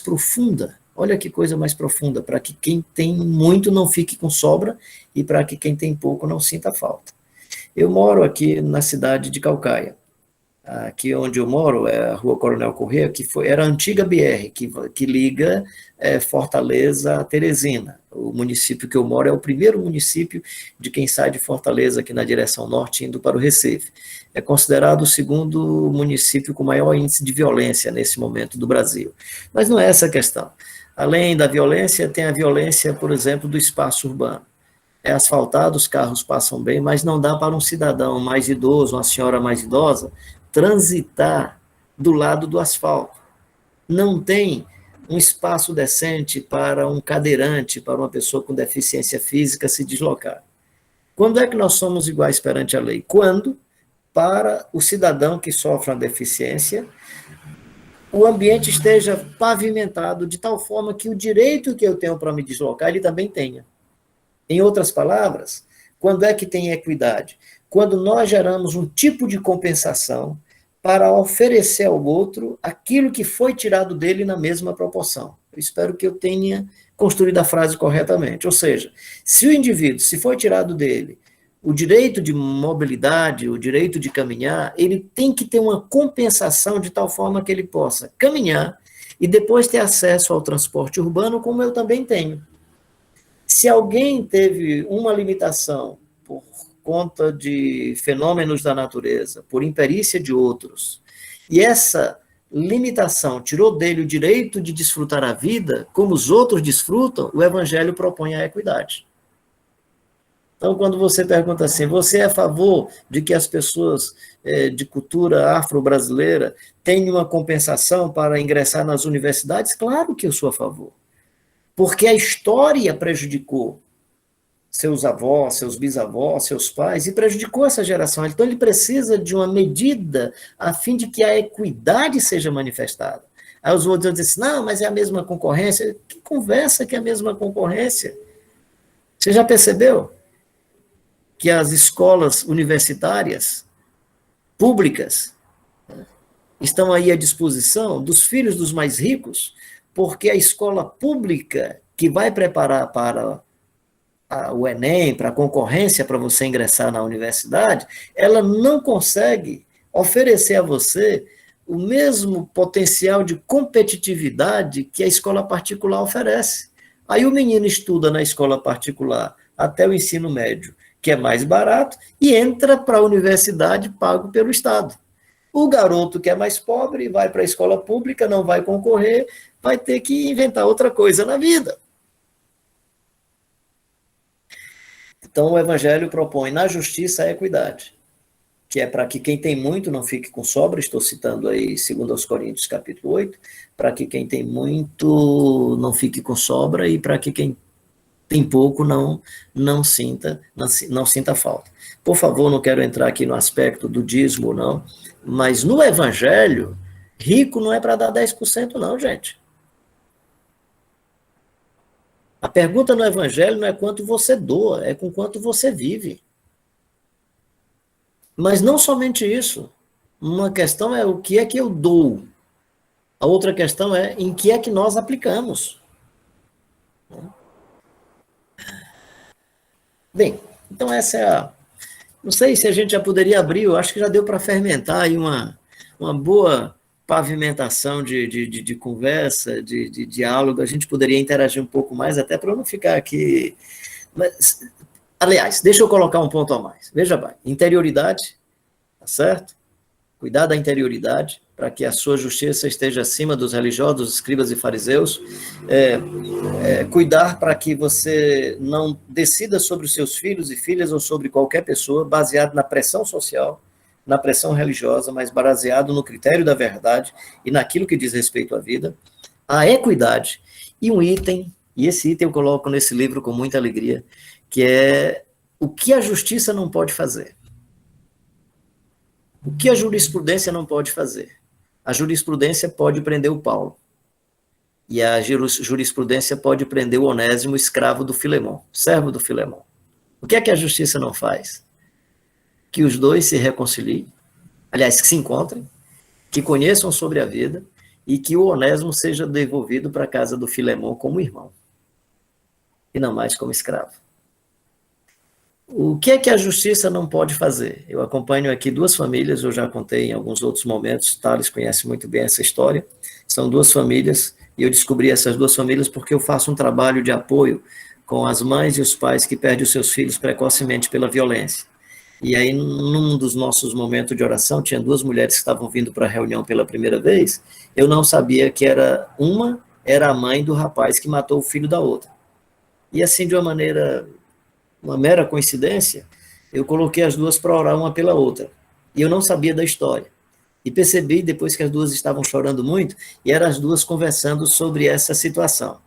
profunda, para que quem tem muito não fique com sobra e para que quem tem pouco não sinta falta. Eu moro aqui na cidade de Caucaia. Aqui onde eu moro é a Rua Coronel Corrêa, que era a antiga BR, que liga Fortaleza a Teresina. O município que eu moro é o primeiro município de quem sai de Fortaleza aqui na direção norte, indo para o Recife. É considerado o segundo município com maior índice de violência nesse momento do Brasil. Mas não é essa a questão. Além da violência, tem a violência, por exemplo, do espaço urbano. É asfaltado, os carros passam bem, mas não dá para um cidadão mais idoso, uma senhora mais idosa, transitar do lado do asfalto. Não tem um espaço decente para um cadeirante, para uma pessoa com deficiência física se deslocar. Quando é que nós somos iguais perante a lei? Quando, para o cidadão que sofre uma deficiência, o ambiente esteja pavimentado de tal forma que o direito que eu tenho para me deslocar, ele também tenha. Em outras palavras, quando é que tem equidade? Quando nós geramos um tipo de compensação para oferecer ao outro aquilo que foi tirado dele na mesma proporção. Eu espero que eu tenha construído a frase corretamente. Ou seja, se o indivíduo, se foi tirado dele o direito de mobilidade, o direito de caminhar, ele tem que ter uma compensação de tal forma que ele possa caminhar e depois ter acesso ao transporte urbano, como eu também tenho. Se alguém teve uma limitação por conta de fenômenos da natureza, por imperícia de outros, e essa limitação tirou dele o direito de desfrutar a vida, como os outros desfrutam, o Evangelho propõe a equidade. Então, quando você pergunta assim, você é a favor de que as pessoas de cultura afro-brasileira tenham uma compensação para ingressar nas universidades? Claro que eu sou a favor. Porque a história prejudicou seus avós, seus bisavós, seus pais, e prejudicou essa geração. Então, ele precisa de uma medida a fim de que a equidade seja manifestada. Aí os outros dizem assim, não, mas é a mesma concorrência. Que conversa que é a mesma concorrência? Você já percebeu que as escolas universitárias públicas estão aí à disposição dos filhos dos mais ricos, porque a escola pública que vai preparar para o Enem, para a concorrência para você ingressar na universidade, ela não consegue oferecer a você o mesmo potencial de competitividade que a escola particular oferece. Aí o menino estuda na escola particular até o ensino médio, que é mais barato, e entra para a universidade pago pelo Estado. O garoto que é mais pobre vai para a escola pública, não vai concorrer, vai ter que inventar outra coisa na vida. Então, o Evangelho propõe na justiça a equidade, que é para que quem tem muito não fique com sobra, estou citando aí 2 Coríntios capítulo 8, para que quem tem muito não fique com sobra e para que quem tem pouco não sinta falta. Por favor, não quero entrar aqui no aspecto do dízimo, não, mas no Evangelho, rico não é para dar 10% não, gente. A pergunta no Evangelho não é quanto você doa, é com quanto você vive. Mas não somente isso. Uma questão é o que é que eu dou. A outra questão é em que é que nós aplicamos. Bem, então essa é a... Não sei se a gente já poderia abrir, eu acho que já deu para fermentar aí uma boa pavimentação de conversa, de diálogo. A gente poderia interagir um pouco mais, até para eu não ficar aqui... Mas, aliás, deixa eu colocar um ponto a mais. Veja bem, interioridade, tá certo? Cuidar da interioridade, para que a sua justiça esteja acima dos religiosos, dos escribas e fariseus. Cuidar para que você não decida sobre os seus filhos e filhas ou sobre qualquer pessoa baseado na pressão social, na pressão religiosa, mas baseado no critério da verdade e naquilo que diz respeito à vida. A equidade e um item, e esse item eu coloco nesse livro com muita alegria, que é o que a justiça não pode fazer. O que a jurisprudência não pode fazer? A jurisprudência pode prender o Paulo. E a jurisprudência pode prender o Onésimo, escravo do Filemão, servo do Filemão. O que é que a justiça não faz? Que os dois se reconciliem, aliás, que se encontrem, que conheçam sobre a vida e que o Onésimo seja devolvido para a casa do Filemão como irmão, e não mais como escravo. O que é que a justiça não pode fazer? Eu acompanho aqui duas famílias, eu já contei em alguns outros momentos, Thales conhece muito bem essa história, são duas famílias, e eu descobri essas duas famílias porque eu faço um trabalho de apoio com as mães e os pais que perdem os seus filhos precocemente pela violência. E aí, num dos nossos momentos de oração, tinha duas mulheres que estavam vindo para a reunião pela primeira vez, eu não sabia que uma era a mãe do rapaz que matou o filho da outra. E assim, de uma mera coincidência, eu coloquei as duas para orar uma pela outra. E eu não sabia da história. E percebi, depois que as duas estavam chorando muito, e eram as duas conversando sobre essa situação.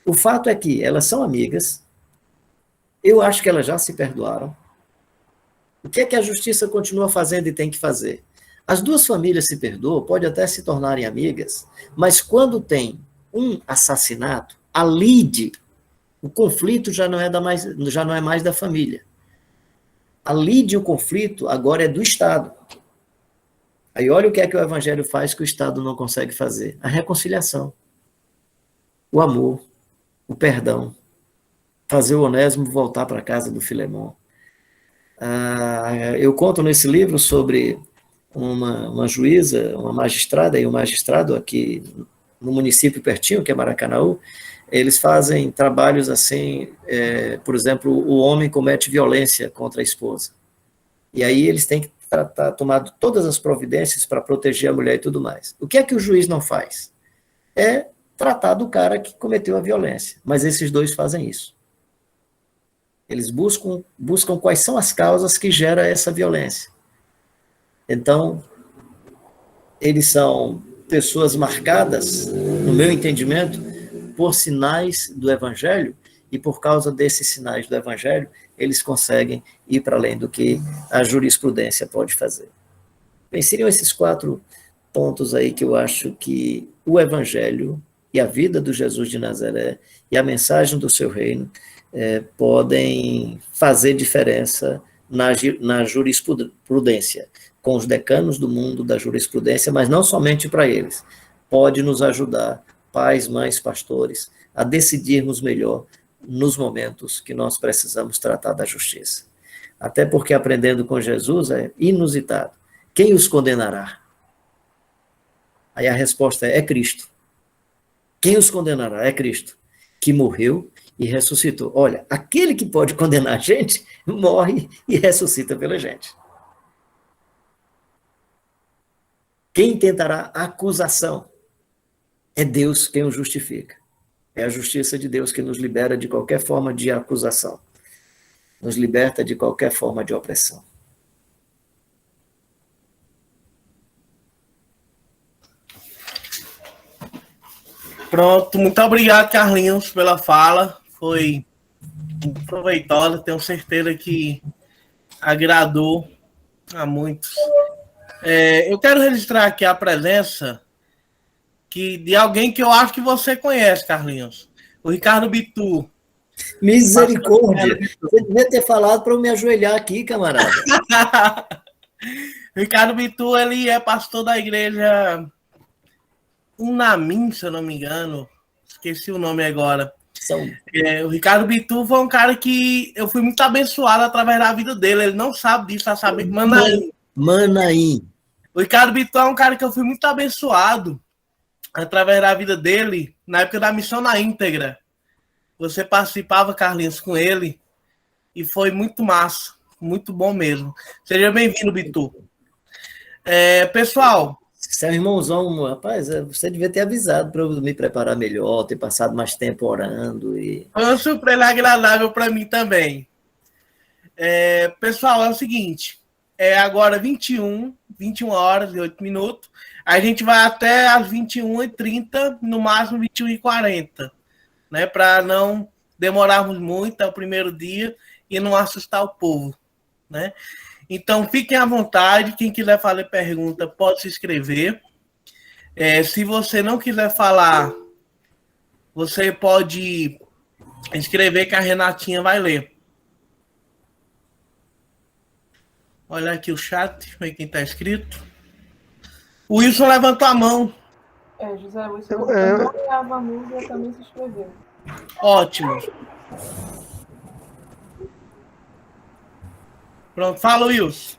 O fato é que elas são amigas, eu acho que elas já se perdoaram. O que é que a justiça continua fazendo e tem que fazer? As duas famílias se perdoam, pode até se tornarem amigas, mas quando tem um assassinato, a lide, o conflito já não é mais da família. A lide, o conflito, agora é do Estado. Aí olha o que é que o Evangelho faz que o Estado não consegue fazer. A reconciliação, o amor, o perdão, fazer o Onésimo voltar para a casa do Filemão. Eu conto nesse livro sobre uma juíza, uma magistrada e um magistrado aqui no município pertinho, que é Maracanaú. Eles fazem trabalhos assim, por exemplo, o homem comete violência contra a esposa. E aí eles têm que tomar todas as providências para proteger a mulher e tudo mais. O que é que o juiz não faz? É tratar do cara que cometeu a violência. Mas esses dois fazem isso. Eles buscam quais são as causas que geram essa violência. Então, eles são pessoas marcadas, no meu entendimento, por sinais do Evangelho, e por causa desses sinais do Evangelho, eles conseguem ir para além do que a jurisprudência pode fazer. Bem, seriam esses 4 pontos aí que eu acho que o Evangelho e a vida do Jesus de Nazaré e a mensagem do seu reino podem fazer diferença na jurisprudência, com os decanos do mundo da jurisprudência, mas não somente para eles. Pode nos ajudar, pais, mães, pastores, a decidirmos melhor nos momentos que nós precisamos tratar da justiça. Até porque aprendendo com Jesus é inusitado. Quem os condenará? Aí a resposta é Cristo. Quem os condenará? É Cristo, que morreu e ressuscitou. Olha, aquele que pode condenar a gente, morre e ressuscita pela gente. Quem tentará acusação? É Deus quem o justifica. É a justiça de Deus que nos libera de qualquer forma de acusação. Nos liberta de qualquer forma de opressão. Pronto, muito obrigado, Carlinhos, pela fala. Foi muito proveitosa, tenho certeza que agradou a muitos. Eu quero registrar aqui a presença de alguém que eu acho que você conhece, Carlinhos. O Ricardo Bitu. Misericórdia! Você devia ter falado para eu me ajoelhar aqui, camarada. Ricardo Bitu, ele é pastor da igreja Unamim, se eu não me engano. Esqueci o nome agora. O Ricardo Bitu foi um cara que eu fui muito abençoado através da vida dele. Ele não sabe disso, tá sabendo? Manaim. O Ricardo Bitu é um cara que eu fui muito abençoado através da vida dele na época da Missão na Íntegra. Você participava, Carlinhos, com ele e foi muito massa, muito bom mesmo. Seja bem-vindo, Bitu. Pessoal... Você é um irmãozão, rapaz, você devia ter avisado para eu me preparar melhor, ter passado mais tempo orando. Foi uma surpresa agradável para mim também. Pessoal, é o seguinte, agora 21 horas e 8 minutos, a gente vai até às 21h30, no máximo 21h40, né, para não demorarmos muito, é o primeiro dia, e não assustar o povo, né? Então, fiquem à vontade. Quem quiser fazer pergunta, pode se inscrever. Se você não quiser falar, você pode escrever que a Renatinha vai ler. Olha aqui o chat, ver quem está escrito. O Wilson levantou a mão. José Wilson levantou e a Vanúzia também se inscreveu. Ótimo. Pronto, fala, Wilson.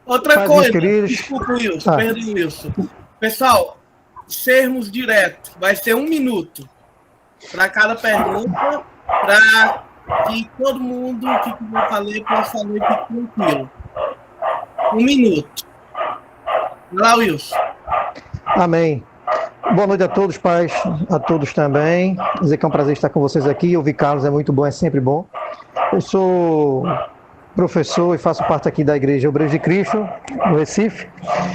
Outra coisa, desculpa, Wilson, perdão, Wilson. Pessoal, sermos diretos, vai ser 1 minuto para cada pergunta, para que todo mundo que quiser falar, possa falar aqui tranquilo. 1 minuto. Vai lá, Wilson. Amém. Boa noite a todos, pais, a todos também. Dizer que é um prazer estar com vocês aqui. Ouvir Carlos é muito bom, é sempre bom. Eu sou professor e faço parte aqui da Igreja Obreiros de Cristo, no Recife,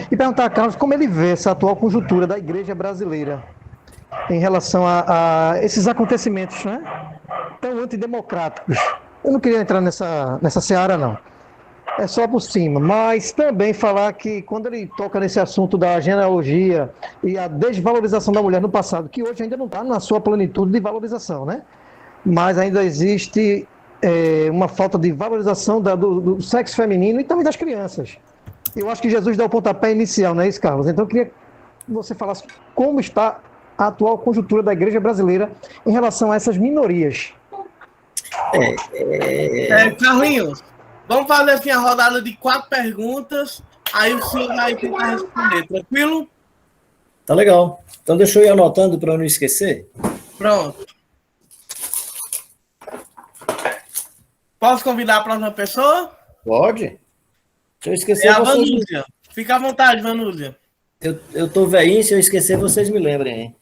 e perguntar a Carlos como ele vê essa atual conjuntura da Igreja brasileira em relação a esses acontecimentos, né, tão antidemocráticos. Eu não queria entrar nessa seara, não. É só por cima, mas também falar que quando ele toca nesse assunto da genealogia e a desvalorização da mulher no passado, que hoje ainda não está na sua plenitude de valorização, né? Mas ainda existe uma falta de valorização do sexo feminino e também das crianças. Eu acho que Jesus dá o pontapé inicial, não é isso, Carlos? Então eu queria que você falasse como está a atual conjuntura da Igreja brasileira em relação a essas minorias. Carlinhos, vamos fazer assim a rodada de 4 perguntas, aí o senhor vai tentar responder, tranquilo? Tá legal. Então deixa eu ir anotando para eu não esquecer. Pronto. Posso convidar a próxima pessoa? Pode. Se eu esquecer, a Vanúzia. Fica à vontade, Vanúzia. Eu tô velhinho, se eu esquecer, vocês me lembrem, hein?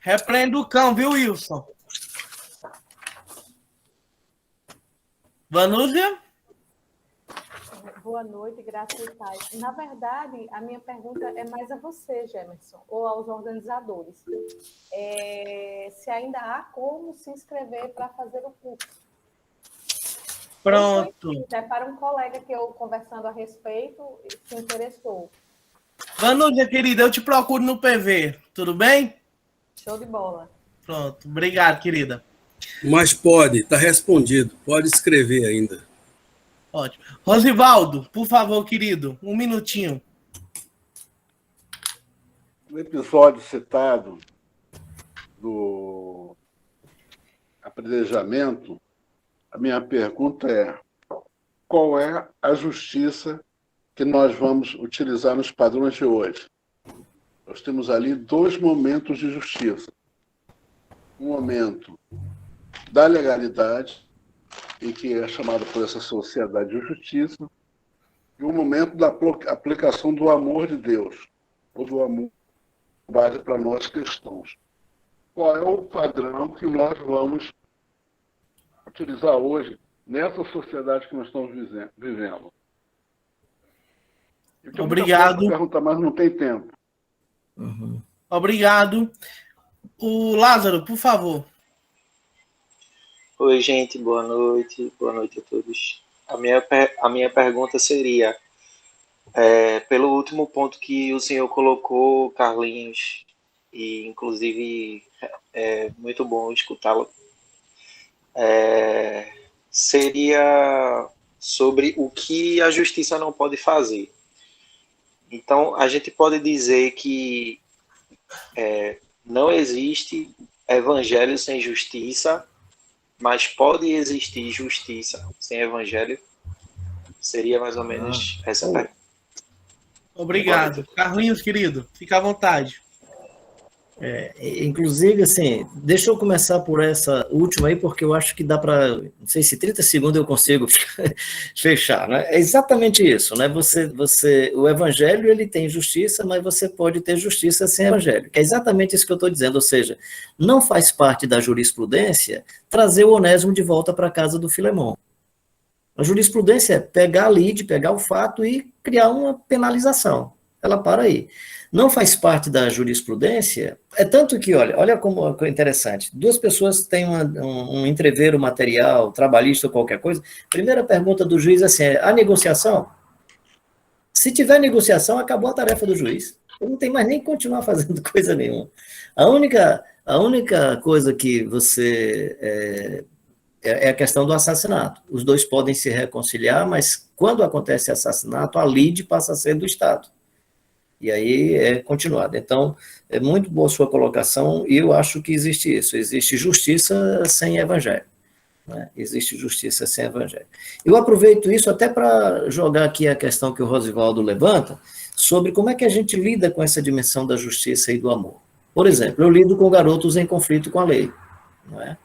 Repreenda o cão, viu, Wilson? Vanúzia? Boa noite, graças e paz. Na verdade, a minha pergunta é mais a você, Gemerson, ou aos organizadores. Se ainda há como se inscrever para fazer o curso. Pronto. Para um colega que eu, conversando a respeito, se interessou. Vanúzia, querida, eu te procuro no PV, tudo bem? Show de bola. Pronto, obrigado, querida. Mas pode, está respondido, pode escrever ainda. Ótimo. Rosivaldo, por favor, querido, 1 minutinho. No episódio citado do apedrejamento, a minha pergunta é: qual é a justiça que nós vamos utilizar nos padrões de hoje? Nós temos ali 2 momentos de justiça. Um momento da legalidade, e que é chamado por essa sociedade de justiça, e um momento da aplicação do amor de Deus, ou do amor base para nós cristãos. Qual é o padrão que nós vamos utilizar hoje nessa sociedade que nós estamos vivendo? Obrigado. Perguntar, mas não tem tempo. Uhum. Obrigado. O Lázaro, por favor. Oi, gente, boa noite a todos. A minha pergunta seria, pelo último ponto que o senhor colocou, Carlinhos, e inclusive é muito bom escutá-lo. Seria sobre o que a justiça não pode fazer. Então, a gente pode dizer que não existe evangelho sem justiça, mas pode existir justiça sem evangelho? Seria mais ou menos essa pergunta. Obrigado. Carlinhos, querido, fica à vontade. Inclusive, assim, deixa eu começar por essa última aí, porque eu acho que dá para, não sei se 30 segundos eu consigo fechar, né? É exatamente isso, né? O evangelho, ele tem justiça, mas você pode ter justiça sem evangelho, que é exatamente isso que eu estou dizendo, ou seja, não faz parte da jurisprudência trazer o Onésimo de volta para a casa do Filemão. A jurisprudência é pegar a lide, pegar o fato e criar uma penalização. Ela para aí. Não faz parte da jurisprudência, é tanto que, olha como é interessante, duas pessoas têm um entreveiro material, trabalhista ou qualquer coisa, primeira pergunta do juiz é assim, a negociação? Se tiver negociação, acabou a tarefa do juiz. Ele não tem mais nem que continuar fazendo coisa nenhuma. A única coisa que você... é a questão do assassinato. Os dois podem se reconciliar, mas quando acontece assassinato, a lide passa a ser do Estado. E aí é continuado. Então, é muito boa a sua colocação, e eu acho que existe isso. Existe justiça sem evangelho. Né? Existe justiça sem evangelho. Eu aproveito isso até para jogar aqui a questão que o Rosivaldo levanta, sobre como é que a gente lida com essa dimensão da justiça e do amor. Por exemplo, eu lido com garotos em conflito com a lei. Não é?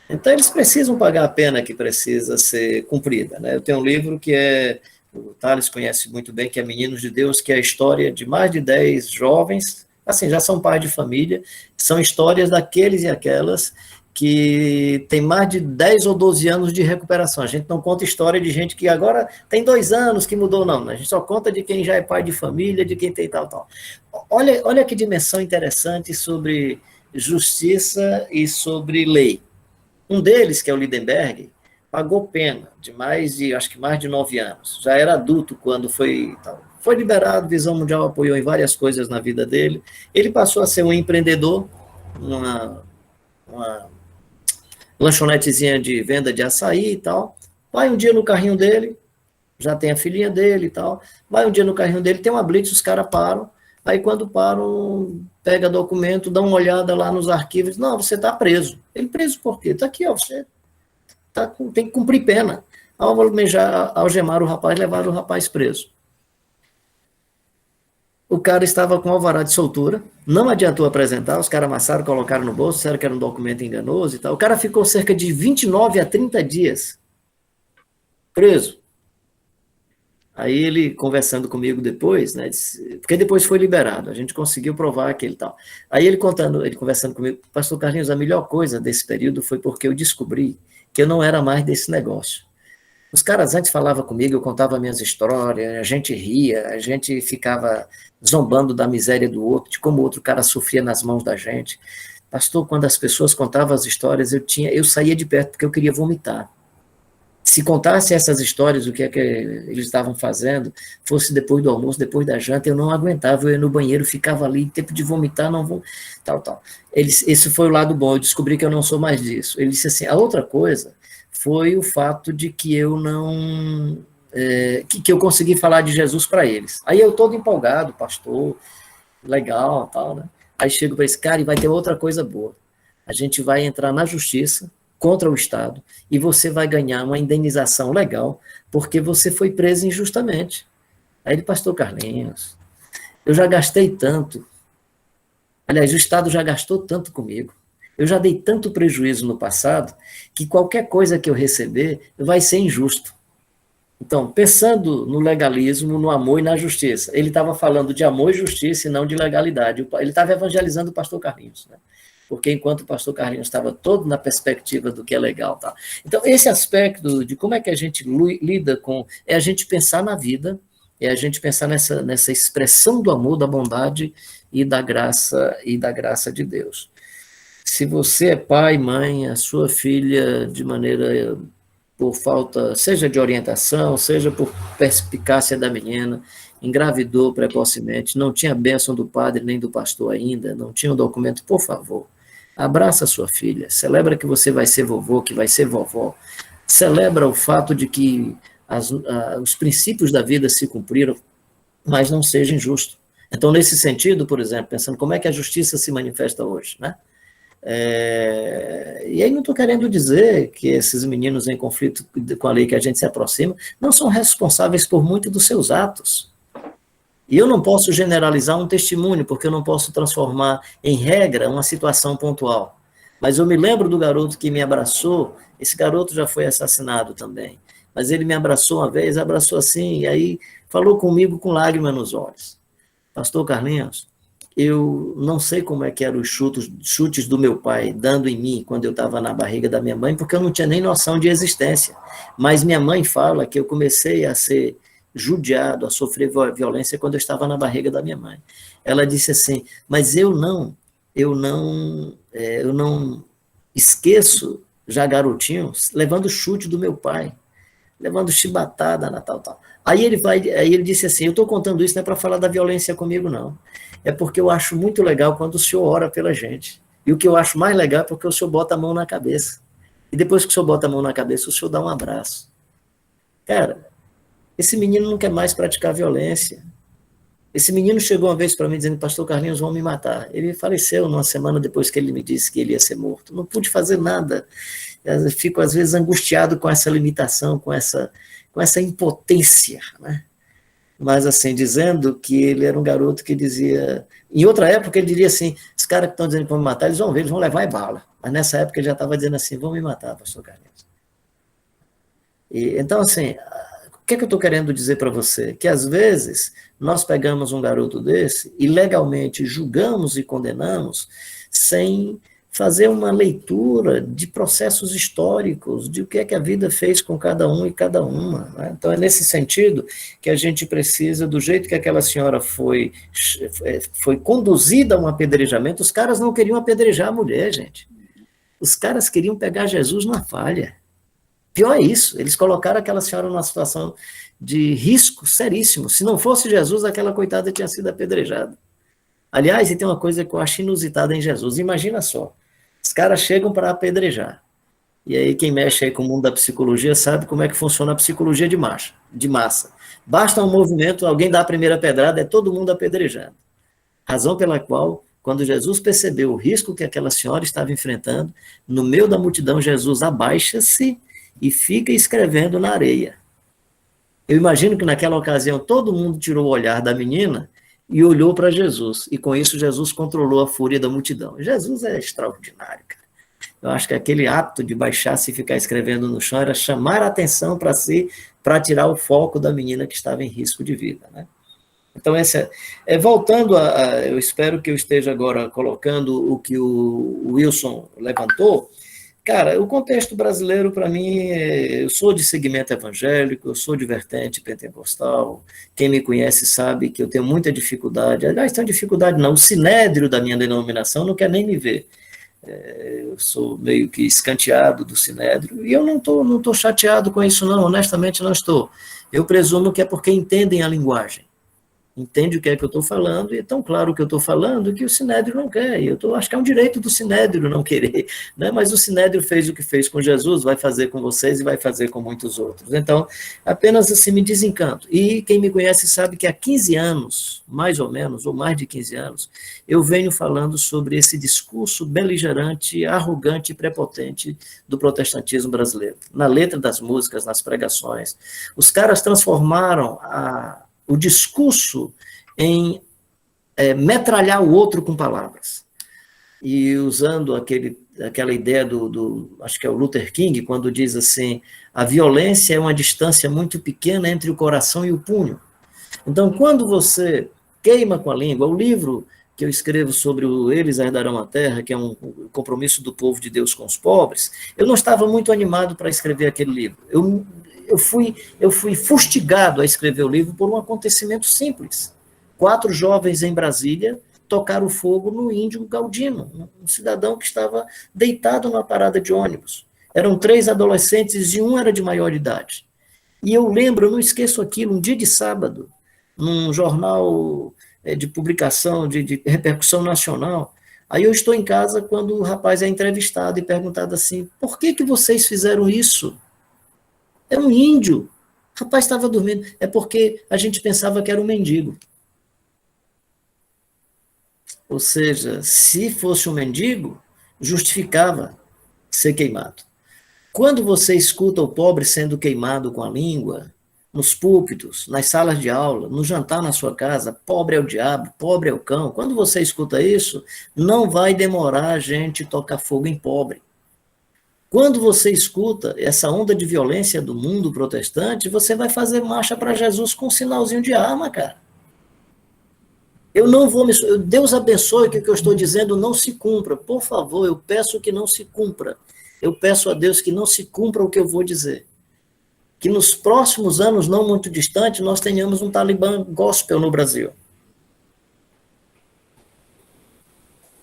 Então, eles precisam pagar a pena que precisa ser cumprida. Né? Eu tenho um livro que o Thales conhece muito bem, que é Meninos de Deus, que é a história de mais de 10 jovens, assim, já são pais de família, são histórias daqueles e aquelas que tem mais de 10 ou 12 anos de recuperação. A gente não conta história de gente que agora tem 2 anos que mudou, não. A gente só conta de quem já é pai de família, de quem tem tal. Olha que dimensão interessante sobre justiça e sobre lei. Um deles, que é o Lindenberg, pagou pena de mais de 9 anos. Já era adulto quando foi liberado, Visão Mundial apoiou em várias coisas na vida dele. Ele passou a ser um empreendedor, uma lanchonetezinha de venda de açaí e tal. Vai um dia no carrinho dele, já tem a filhinha dele e tal, vai um dia no carrinho dele, tem uma blitz, os caras param, aí quando param, pega documento, dá uma olhada lá nos arquivos, não, você está preso. Ele preso por quê? Está aqui, ó, você tem que cumprir pena. Algemaram o rapaz, levaram o rapaz preso. O cara estava com alvará de soltura, não adiantou apresentar, os caras amassaram, colocaram no bolso, disseram que era um documento enganoso e tal. O cara ficou cerca de 29 a 30 dias preso. Aí ele, conversando comigo depois, né, porque depois foi liberado, a gente conseguiu provar aquele tal. Aí ele conversando comigo, pastor Carlinhos, a melhor coisa desse período foi porque eu descobri que eu não era mais desse negócio. Os caras antes falavam comigo, eu contava minhas histórias, a gente ria, a gente ficava zombando da miséria do outro, de como o outro cara sofria nas mãos da gente. Pastor, quando as pessoas contavam as histórias, eu saía de perto porque eu queria vomitar. Se contasse essas histórias, o que é que eles estavam fazendo, fosse depois do almoço, depois da janta, eu não aguentava, eu ia no banheiro, ficava ali, tempo de vomitar, não vou, tal. Esse foi o lado bom, eu descobri que eu não sou mais disso. Ele disse assim, a outra coisa foi o fato de que eu não... que eu consegui falar de Jesus para eles. Aí eu todo empolgado, pastor, legal, tal, né? Aí chego para esse cara e vai ter outra coisa boa. A gente vai entrar na justiça contra o Estado e você vai ganhar uma indenização legal porque você foi preso injustamente. Aí ele, pastor Carlinhos, eu já gastei tanto. Aliás, o Estado já gastou tanto comigo. Eu já dei tanto prejuízo no passado que qualquer coisa que eu receber vai ser injusto. Então, pensando no legalismo, no amor e na justiça, ele estava falando de amor e justiça e não de legalidade. Ele estava evangelizando o pastor Carlinhos, né? Porque enquanto o pastor Carlinhos estava todo na perspectiva do que é legal. Tá? Então, esse aspecto de como é que a gente lida com... é a gente pensar na vida, é a gente pensar nessa expressão do amor, da bondade e da graça de Deus. Se você é pai, mãe, a sua filha, de maneira... por falta, seja de orientação, seja por perspicácia da menina, engravidou precocemente, não tinha bênção do padre nem do pastor ainda, não tinha um documento, por favor, Abraça a sua filha, celebra que você vai ser vovô, que vai ser vovó, celebra o fato de que os princípios da vida se cumpriram, mas não seja injusto. Então, nesse sentido, por exemplo, pensando como é que a justiça se manifesta hoje, né? E aí não estou querendo dizer que esses meninos em conflito com a lei que a gente se aproxima não são responsáveis por muitos dos seus atos. E eu não posso generalizar um testemunho, porque eu não posso transformar em regra uma situação pontual. Mas eu me lembro do garoto que me abraçou, esse garoto já foi assassinado também, mas ele me abraçou uma vez, abraçou assim, e aí falou comigo com lágrimas nos olhos. Pastor Carlinhos, eu não sei como é que eram os chutes do meu pai dando em mim quando eu estava na barriga da minha mãe, porque eu não tinha nem noção de existência. Mas minha mãe fala que eu comecei a ser judiado, a sofrer violência quando eu estava na barriga da minha mãe. Ela disse assim, mas eu não esqueço, já garotinho, levando chute do meu pai, levando chibatada na tal. Aí ele disse assim, eu estou contando isso não é para falar da violência comigo, não. É porque eu acho muito legal quando o senhor ora pela gente. E o que eu acho mais legal é porque o senhor bota a mão na cabeça. E depois que o senhor bota a mão na cabeça, o senhor dá um abraço. Cara, esse menino não quer mais praticar violência. Esse menino chegou uma vez para mim dizendo, pastor Carlinhos, vão me matar. Ele faleceu numa semana depois que ele me disse que ele ia ser morto. Não pude fazer nada. Eu fico, às vezes, angustiado com essa limitação, com essa impotência, né? Mas, assim, dizendo que ele era um garoto que dizia... Em outra época, ele diria assim, os caras que estão dizendo que vão me matar, eles vão ver, eles vão levar bala. Mas, nessa época, ele já estava dizendo assim, vão me matar, pastor Carlinhos. Então, assim, o que é que eu estou querendo dizer para você? Que, às vezes, nós pegamos um garoto desse e, legalmente, julgamos e condenamos sem fazer uma leitura de processos históricos, de o que é que a vida fez com cada um e cada uma. Né? Então, é nesse sentido que a gente precisa, do jeito que aquela senhora foi conduzida a um apedrejamento, os caras não queriam apedrejar a mulher, gente. Os caras queriam pegar Jesus na falha. Pior é isso, eles colocaram aquela senhora numa situação de risco seríssimo. Se não fosse Jesus, aquela coitada tinha sido apedrejada. Aliás, e tem uma coisa que eu acho inusitada em Jesus, imagina só, os caras chegam para apedrejar, e aí quem mexe aí com o mundo da psicologia sabe como é que funciona a psicologia de massa. Basta um movimento, alguém dá a primeira pedrada, é todo mundo apedrejando. Razão pela qual, quando Jesus percebeu o risco que aquela senhora estava enfrentando, no meio da multidão, Jesus abaixa-se e fica escrevendo na areia. Eu imagino que naquela ocasião todo mundo tirou o olhar da menina e olhou para Jesus, e com isso Jesus controlou a fúria da multidão. Jesus é extraordinário, cara. Eu acho que aquele ato de baixar-se e ficar escrevendo no chão era chamar a atenção para si, para tirar o foco da menina que estava em risco de vida, né? Então, voltando eu espero que eu esteja agora colocando o que o Wilson levantou. Cara, o contexto brasileiro, para mim, eu sou de segmento evangélico, eu sou de vertente pentecostal, quem me conhece sabe que eu tenho muita dificuldade, aliás, tenho dificuldade não, o sinédrio da minha denominação não quer nem me ver, eu sou meio que escanteado do sinédrio, e eu não tô chateado com isso não, honestamente não estou, eu presumo que é porque entendem a linguagem, entende o que é que eu estou falando, e é tão claro o que eu estou falando que o Sinédrio não quer, e acho que é um direito do Sinédrio não querer, né? Mas o Sinédrio fez o que fez com Jesus, vai fazer com vocês e vai fazer com muitos outros. Então, apenas assim me desencanto. E quem me conhece sabe que há 15 anos, mais ou menos, ou mais de 15 anos, eu venho falando sobre esse discurso beligerante, arrogante e prepotente do protestantismo brasileiro. Na letra das músicas, nas pregações. Os caras transformaram o discurso em metralhar o outro com palavras. E usando aquela ideia acho que é o Luther King, quando diz assim, a violência é uma distância muito pequena entre o coração e o punho. Então, quando você queima com a língua, o livro que eu escrevo sobre Eles Herdarão a Terra, que é um compromisso do povo de Deus com os pobres, eu não estava muito animado para escrever aquele livro. Eu fui fustigado a escrever o livro por um acontecimento simples. 4 jovens em Brasília tocaram fogo no índio Galdino, um cidadão que estava deitado na parada de ônibus. Eram 3 adolescentes e um era de maior idade. E eu lembro, eu não esqueço aquilo, um dia de sábado, num jornal de publicação, de repercussão nacional, Aí eu estou em casa quando o rapaz é entrevistado e perguntado assim, por que vocês fizeram isso? É um índio. O rapaz estava dormindo. É porque a gente pensava que era um mendigo. Ou seja, se fosse um mendigo, justificava ser queimado. Quando você escuta o pobre sendo queimado com a língua, nos púlpitos, nas salas de aula, no jantar na sua casa, pobre é o diabo, pobre é o cão, quando você escuta isso, não vai demorar a gente tocar fogo em pobre. Quando você escuta essa onda de violência do mundo protestante, você vai fazer marcha para Jesus com um sinalzinho de arma, cara. Eu não vou me... Deus abençoe que o que eu estou dizendo não se cumpra. Por favor, eu peço que não se cumpra. Eu peço a Deus que não se cumpra o que eu vou dizer. Que nos próximos anos, não muito distantes, nós tenhamos um Talibã gospel no Brasil.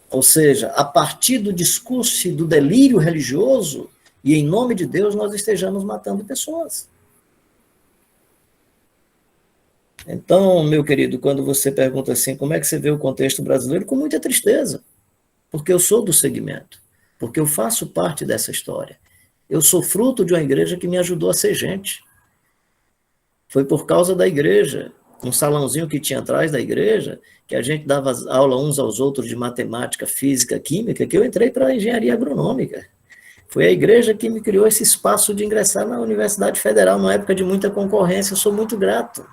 Ou seja, a partir do discurso e do delírio religioso, e em nome de Deus, nós estejamos matando pessoas. Então, meu querido, quando você pergunta assim, como é que você vê o contexto brasileiro? Com muita tristeza, porque eu sou do segmento, porque eu faço parte dessa história. Eu sou fruto de uma igreja que me ajudou a ser gente. Foi por causa da igreja, um salãozinho que tinha atrás da igreja, que a gente dava aula uns aos outros de matemática, física, química, que eu entrei para a engenharia agronômica. Foi a igreja que me criou esse espaço de ingressar na Universidade Federal, numa época de muita concorrência, eu sou muito grato.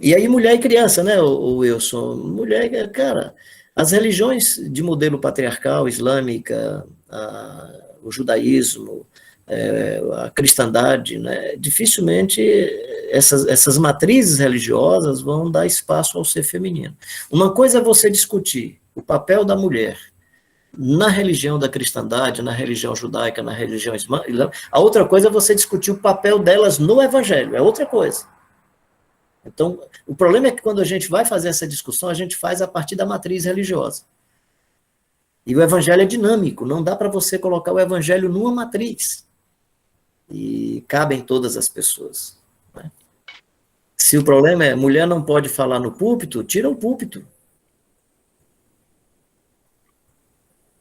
E aí mulher e criança, né, o Wilson? Mulher, cara, as religiões de modelo patriarcal, islâmica, o judaísmo, a cristandade, né, dificilmente essas matrizes religiosas vão dar espaço ao ser feminino. Uma coisa é você discutir o papel da mulher na religião da cristandade, na religião judaica, na religião islâmica, a outra coisa é você discutir o papel delas no evangelho, é outra coisa. Então, o problema é que quando a gente vai fazer essa discussão, a gente faz a partir da matriz religiosa. E o evangelho é dinâmico, não dá para você colocar o evangelho numa matriz. E cabe em todas as pessoas. Né? Se o problema é mulher não pode falar no púlpito, tira o púlpito.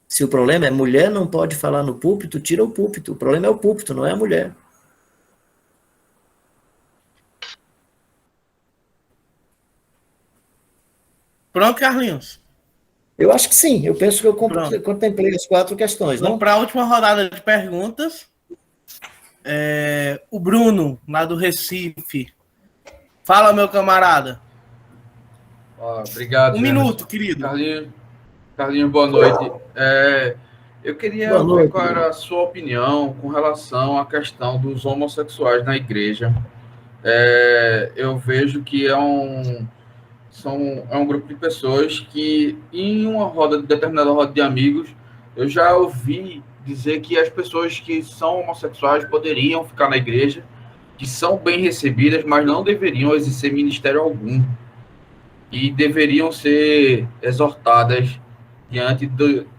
Se o problema é mulher não pode falar no púlpito, tira o púlpito. O problema é o púlpito, não é a mulher. Pronto, Carlinhos? Eu acho que sim. Eu penso que eu contemplei as 4 questões. Vamos para a última rodada de perguntas. O Bruno, lá do Recife. Fala, meu camarada. Obrigado. Um minuto, querido. Carlinhos, boa noite. Eu queria ver qual era a sua opinião com relação à questão dos homossexuais na igreja. Eu vejo que é um grupo de pessoas que, em uma determinada roda de amigos, eu já ouvi dizer que as pessoas que são homossexuais poderiam ficar na igreja, que são bem recebidas, mas não deveriam exercer ministério algum. E deveriam ser exortadas diante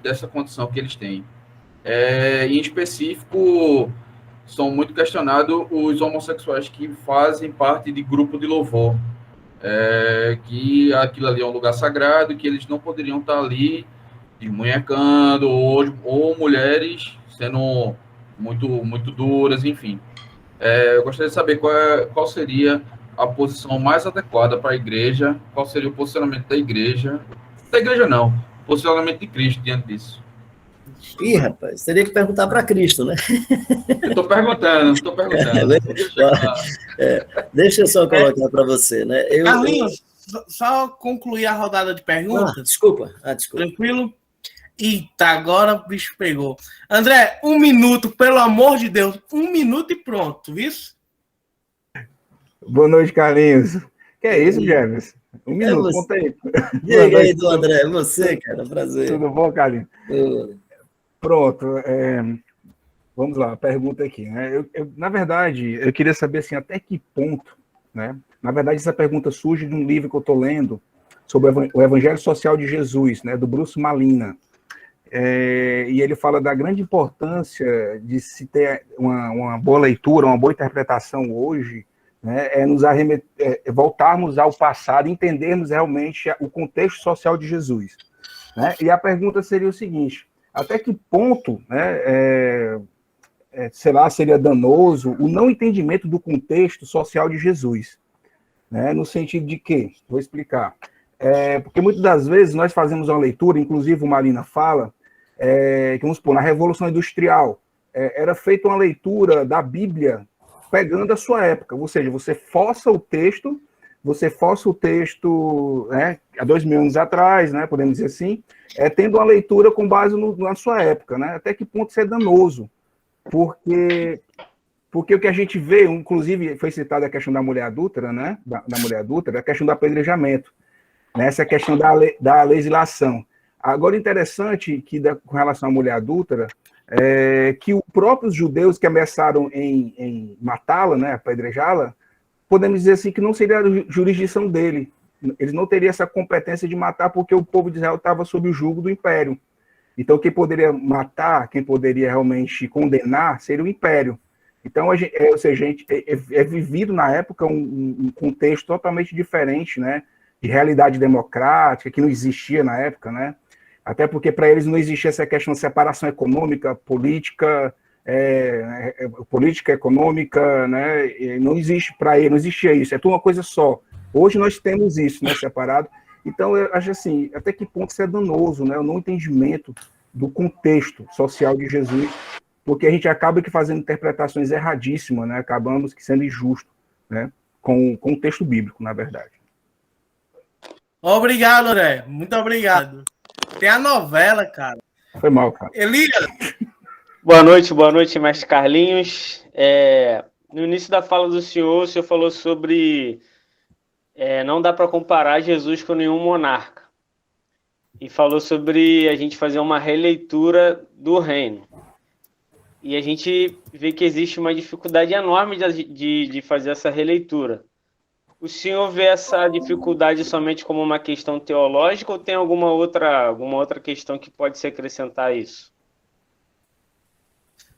dessa condição que eles têm. Em específico, são muito questionados os homossexuais que fazem parte de grupo de louvor. Que aquilo ali é um lugar sagrado, que eles não poderiam estar ali desmunhecando, ou mulheres sendo muito, muito duras, enfim. Eu gostaria de saber qual seria a posição mais adequada para a igreja, qual seria o posicionamento da igreja não, o posicionamento de Cristo diante disso. Ih, rapaz, teria que perguntar para Cristo, né? Eu estou perguntando. Deixa eu só colocar para você, né? Carlinhos, só concluir a rodada de perguntas. Desculpa. Tranquilo? Eita, agora o bicho pegou. André, 1 minuto, pelo amor de Deus. 1 minuto e pronto, viu? Boa noite, Carlinhos. Que é isso, James? 1 minuto, conta aí. E aí, do André, você, cara, prazer. Tudo bom, Carlinhos? Pronto, vamos lá, a pergunta aqui, né? Na verdade, eu queria saber, assim, até que ponto, né? Na verdade, essa pergunta surge de um livro que eu estou lendo sobre o Evangelho Social de Jesus, né? Do Bruce Malina. E ele fala da grande importância de se ter uma boa leitura, uma boa interpretação hoje né, voltarmos ao passado, entendermos realmente o contexto social de Jesus. Né? E a pergunta seria o seguinte: até que ponto, né, sei lá, seria danoso o não entendimento do contexto social de Jesus? Né? No sentido de que, vou explicar, porque muitas das vezes nós fazemos uma leitura, inclusive o Marina fala, que vamos supor, na Revolução Industrial, era feita uma leitura da Bíblia pegando a sua época, ou seja, você força o texto, né, há 2000 anos atrás, né, podemos dizer assim, tendo uma leitura com base na sua época, né, até que ponto isso é danoso, porque o que a gente vê, inclusive foi citada a questão da mulher adúltera, né, da mulher adúltera, a questão do apedrejamento, né, essa questão da legislação. Agora, interessante que, com relação à mulher adúltera, que os próprios judeus que ameaçaram em matá-la, né, apedrejá-la, podemos dizer assim que não seria a jurisdição dele. Eles não teriam essa competência de matar porque o povo de Israel estava sob o jugo do império. Então, quem poderia matar, quem poderia realmente condenar, seria o império. Então, ou seja, é vivido na época um contexto totalmente diferente, né, de realidade democrática, que não existia na época, né? Até porque para eles não existia essa questão de separação econômica, política, econômica, né? E não existe para eles, não existia isso, é tudo uma coisa só. Hoje nós temos isso, né, separado. Então, eu acho assim, até que ponto isso é danoso, né? O não entendimento do contexto social de Jesus, porque a gente acaba que fazendo interpretações erradíssimas, né? Acabamos que sendo injusto, né? Com o texto bíblico, na verdade. Obrigado, André. Muito obrigado. Tem a novela, cara. Foi mal, cara. Elias. Boa noite, mestre Carlinhos. No início da fala do senhor, o senhor falou sobre não dá para comparar Jesus com nenhum monarca. E falou sobre a gente fazer uma releitura do reino. E a gente vê que existe uma dificuldade enorme de fazer essa releitura. O senhor vê essa dificuldade somente como uma questão teológica ou tem alguma outra questão que pode se acrescentar a isso?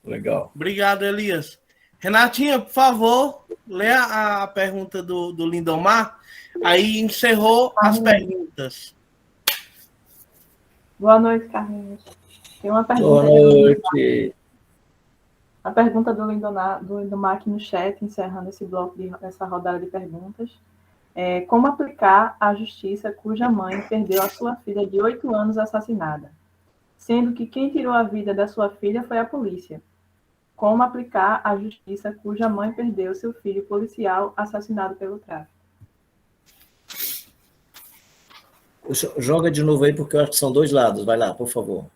Legal. Obrigado, Elias. Renatinha, por favor, lê a pergunta do Lindomar. Aí encerrou as perguntas. Boa noite, Carlinhos. Tem uma pergunta. Boa noite. A pergunta do Lindomar aqui no chat, encerrando esse bloco, essa rodada de perguntas. Como aplicar a justiça cuja mãe perdeu a sua filha de 8 anos assassinada, sendo que quem tirou a vida da sua filha foi a polícia? Como aplicar a justiça cuja mãe perdeu seu filho policial assassinado pelo tráfico? Joga de novo aí, porque eu acho que são dois lados. Vai lá, por favor.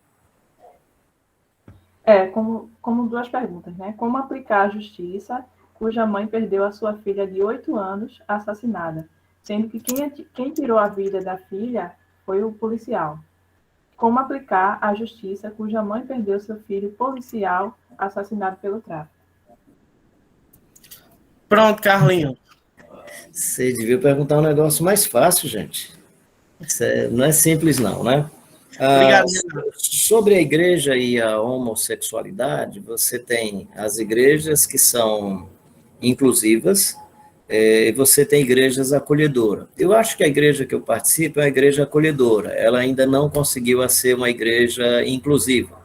Como duas perguntas, né? Como aplicar a justiça cuja mãe perdeu a sua filha de 8 anos assassinada, sendo que quem tirou a vida da filha foi o policial? Como aplicar a justiça cuja mãe perdeu seu filho policial assassinado pelo tráfico? Pronto, Carlinhos. Você devia perguntar um negócio mais fácil, gente. Isso não é simples, não, né? Obrigado. Sobre a igreja e a homossexualidade, você tem as igrejas que são inclusivas, e você tem igrejas acolhedoras. Eu acho que a igreja que eu participo é uma igreja acolhedora, ela ainda não conseguiu ser uma igreja inclusiva,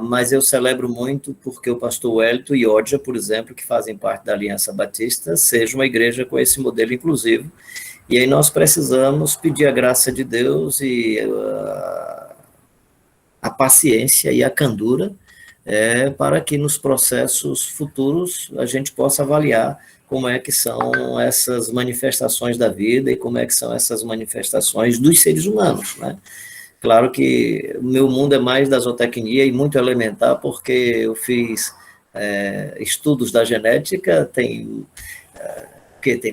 mas eu celebro muito porque o pastor Wellington e Odja, por exemplo, que fazem parte da Aliança Batista, seja uma igreja com esse modelo inclusivo, e aí nós precisamos pedir a graça de Deus e a paciência e a candura para que nos processos futuros a gente possa avaliar como é que são essas manifestações da vida e como é que são essas manifestações dos seres humanos, né? Claro que o meu mundo é mais da zootecnia e muito elementar, porque eu fiz estudos da genética, tem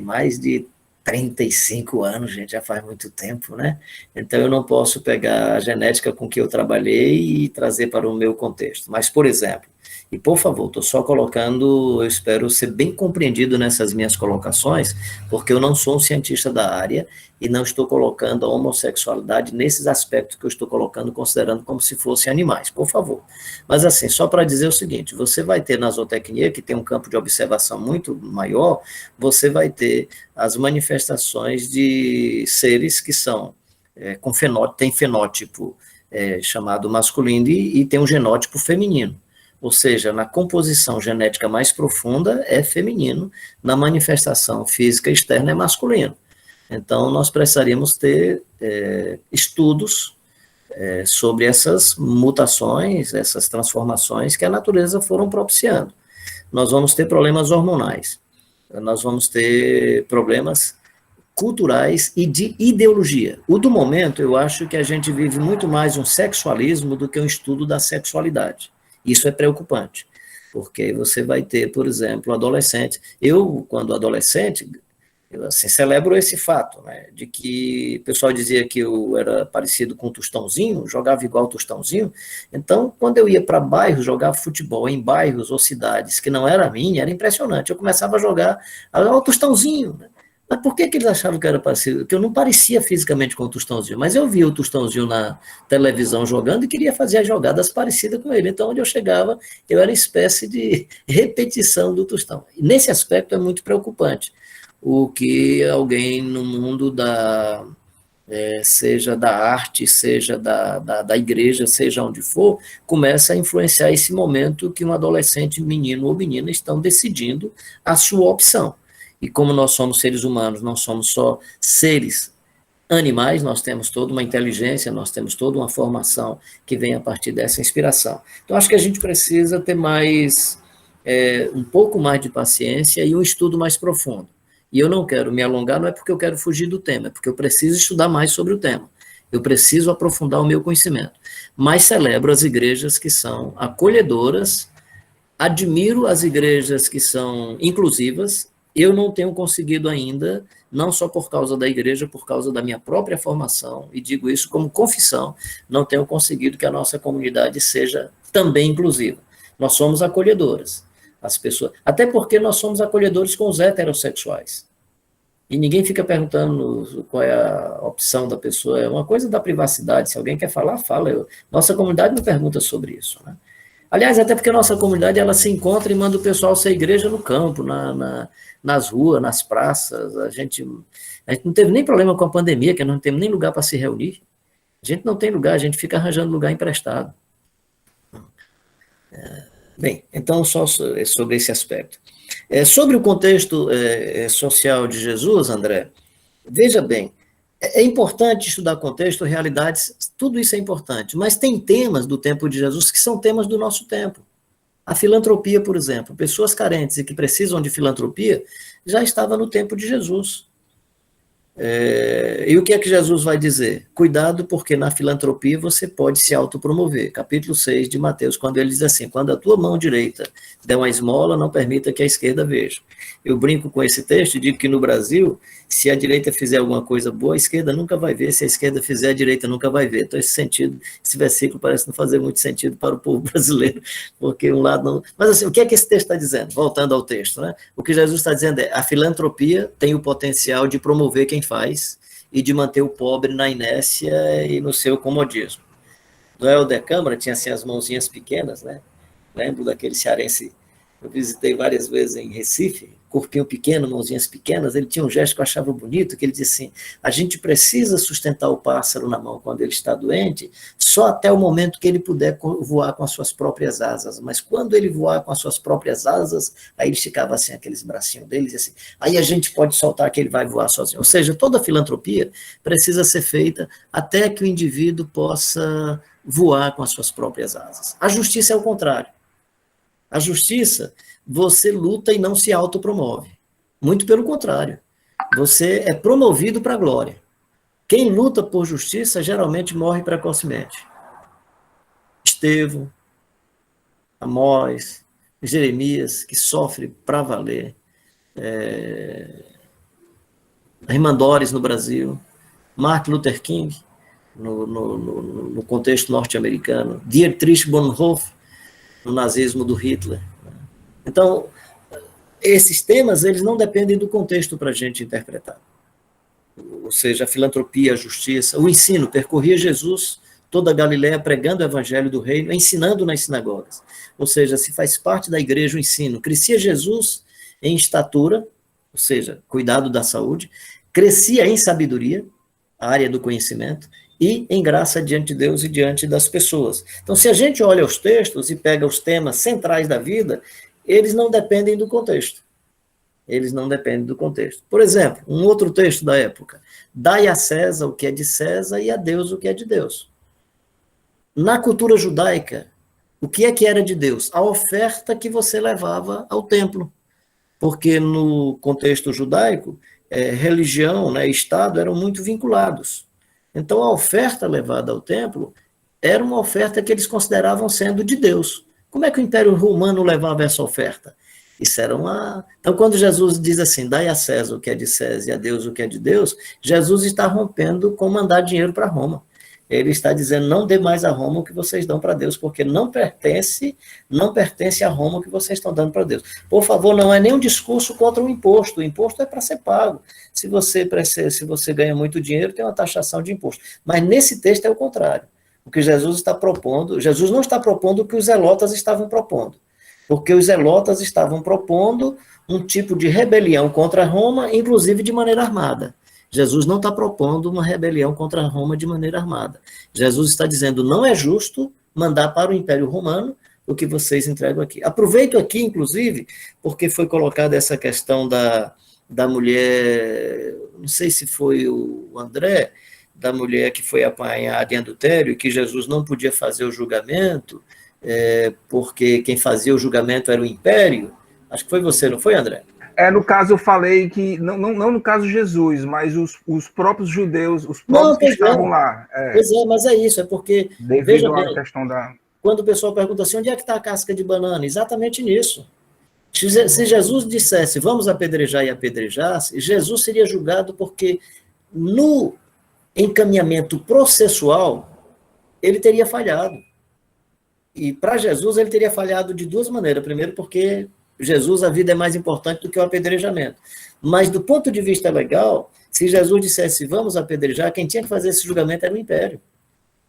mais de 35 anos, gente, já faz muito tempo, né? Então, eu não posso pegar a genética com que eu trabalhei e trazer para o meu contexto. Mas, por exemplo, E, por favor, estou só colocando, eu espero ser bem compreendido nessas minhas colocações, porque eu não sou um cientista da área e não estou colocando a homossexualidade nesses aspectos que eu estou colocando, considerando como se fossem animais, por favor. Mas, assim, só para dizer o seguinte, você vai ter na zootecnia, que tem um campo de observação muito maior, você vai ter as manifestações de seres que são, tem fenótipo chamado masculino e tem um genótipo feminino. Ou seja, na composição genética mais profunda é feminino, na manifestação física externa é masculino. Então, nós precisaríamos ter estudos sobre essas mutações, essas transformações que a natureza foram propiciando. Nós vamos ter problemas hormonais, nós vamos ter problemas culturais e de ideologia. O do momento, eu acho que a gente vive muito mais um sexualismo do que um estudo da sexualidade. Isso é preocupante, porque você vai ter, por exemplo, adolescente. Eu, quando adolescente, eu assim, celebro esse fato, né, de que o pessoal dizia que eu era parecido com o Tostãozinho, jogava igual o Tostãozinho. Então, quando eu ia para bairros, jogar futebol em bairros ou cidades que não era minha, era impressionante. Eu começava a jogar o Tostãozinho, né? Mas por que eles achavam que era parecido? Que eu não parecia fisicamente com o Tostãozinho, mas eu via o Tostãozinho na televisão jogando e queria fazer as jogadas parecidas com ele. Então, onde eu chegava, eu era espécie de repetição do Tostão. E nesse aspecto é muito preocupante o que alguém no mundo seja da arte, seja da igreja, seja onde for, começa a influenciar esse momento que um adolescente, menino ou menina, estão decidindo a sua opção. E como nós somos seres humanos, não somos só seres animais, nós temos toda uma inteligência, nós temos toda uma formação que vem a partir dessa inspiração. Então, acho que a gente precisa ter um pouco mais de paciência e um estudo mais profundo. E eu não quero me alongar, não é porque eu quero fugir do tema, é porque eu preciso estudar mais sobre o tema. Eu preciso aprofundar o meu conhecimento. Mas celebro as igrejas que são acolhedoras, admiro as igrejas que são inclusivas. Eu não tenho conseguido ainda, não só por causa da igreja, por causa da minha própria formação, e digo isso como confissão, não tenho conseguido que a nossa comunidade seja também inclusiva. Nós somos acolhedoras, as pessoas, até porque nós somos acolhedores com os heterossexuais. E ninguém fica perguntando qual é a opção da pessoa, é uma coisa da privacidade, se alguém quer falar, fala. Nossa comunidade não pergunta sobre isso, né? Aliás, até porque a nossa comunidade, ela se encontra e manda o pessoal ser igreja no campo, nas ruas, nas praças. A gente não teve nem problema com a pandemia, que nós não temos nem lugar para se reunir. A gente não tem lugar, a gente fica arranjando lugar emprestado. Bem, então, só sobre esse aspecto. Sobre o contexto social de Jesus, André, veja bem, é importante estudar contexto, realidades, tudo isso é importante, mas tem temas do tempo de Jesus que são temas do nosso tempo. A filantropia, por exemplo, pessoas carentes e que precisam de filantropia, já estava no tempo de Jesus. E o que é que Jesus vai dizer? Cuidado, porque na filantropia você pode se autopromover. Capítulo 6 de Mateus, quando ele diz assim, quando a tua mão direita der uma esmola, não permita que a esquerda veja. Eu brinco com esse texto e digo que no Brasil, se a direita fizer alguma coisa boa, a esquerda nunca vai ver, se a esquerda fizer, a direita nunca vai ver. Então, esse versículo parece não fazer muito sentido para o povo brasileiro, porque um lado não... Mas assim, o que é que esse texto está dizendo? Voltando ao texto, né? O que Jesus está dizendo é, a filantropia tem o potencial de promover quem faz e de manter o pobre na inércia e no seu comodismo. Noel de Câmara tinha assim as mãozinhas pequenas, né? Lembro daquele cearense, eu visitei várias vezes em Recife, corpinho pequeno, mãozinhas pequenas, ele tinha um gesto que eu achava bonito, que ele disse assim, a gente precisa sustentar o pássaro na mão quando ele está doente, só até o momento que ele puder voar com as suas próprias asas, mas quando ele voar com as suas próprias asas, aí ele esticava assim, aqueles bracinhos dele, assim, aí a gente pode soltar que ele vai voar sozinho. Ou seja, toda filantropia precisa ser feita até que o indivíduo possa voar com as suas próprias asas. A justiça é o contrário. A justiça, você luta e não se autopromove. Muito pelo contrário. Você é promovido para a glória. Quem luta por justiça geralmente morre precocemente. Estevão, Amós, Jeremias, que sofre para valer. A irmã Doris no Brasil, Martin Luther King, no contexto norte-americano, Dietrich Bonhoeffer, no nazismo do Hitler. Então, esses temas, eles não dependem do contexto para a gente interpretar. Ou seja, a filantropia, a justiça, o ensino. Percorria Jesus toda a Galileia pregando o evangelho do reino, ensinando nas sinagogas. Ou seja, se faz parte da igreja o ensino. Crescia Jesus em estatura, ou seja, cuidado da saúde, crescia em sabedoria, a área do conhecimento, e em graça diante de Deus e diante das pessoas. Então, se a gente olha os textos e pega os temas centrais da vida, eles não dependem do contexto. Eles não dependem do contexto. Por exemplo, um outro texto da época: dai a César o que é de César e a Deus o que é de Deus. Na cultura judaica, o que era de Deus? A oferta que você levava ao templo. Porque no contexto judaico, religião, né, Estado eram muito vinculados. Então, a oferta levada ao templo era uma oferta que eles consideravam sendo de Deus. Como é que o Império Romano levava essa oferta? Isso era uma... Então, quando Jesus diz assim, dai a César o que é de César e a Deus o que é de Deus, Jesus está rompendo com mandar dinheiro para Roma. Ele está dizendo, não dê mais a Roma o que vocês dão para Deus, porque não pertence a Roma o que vocês estão dando para Deus. Por favor, não é nem um discurso contra o imposto é para ser pago. Se você ganha muito dinheiro, tem uma taxação de imposto. Mas nesse texto é o contrário. O que Jesus está propondo, Jesus não está propondo o que os zelotas estavam propondo, porque os zelotas estavam propondo um tipo de rebelião contra Roma, inclusive de maneira armada. Jesus não está propondo uma rebelião contra Roma de maneira armada. Jesus está dizendo, não é justo mandar para o Império Romano o que vocês entregam aqui. Aproveito aqui, inclusive, porque foi colocada essa questão da mulher, não sei se foi o André, da mulher que foi apanhada em adultério e que Jesus não podia fazer o julgamento, porque quem fazia o julgamento era o Império. Acho que foi você, não foi, André? No caso, eu falei que, não no caso de Jesus, mas os próprios judeus, os próprios que estavam lá. Pois é, mas é isso, é porque... Devido à questão da... Quando o pessoal pergunta assim, onde é que está a casca de banana? Exatamente nisso. Se Jesus dissesse, vamos apedrejar e apedrejasse, Jesus seria julgado porque no encaminhamento processual, ele teria falhado. E para Jesus, ele teria falhado de duas maneiras. Primeiro, porque Jesus, a vida é mais importante do que o apedrejamento. Mas, do ponto de vista legal, se Jesus dissesse, vamos apedrejar, quem tinha que fazer esse julgamento era o Império.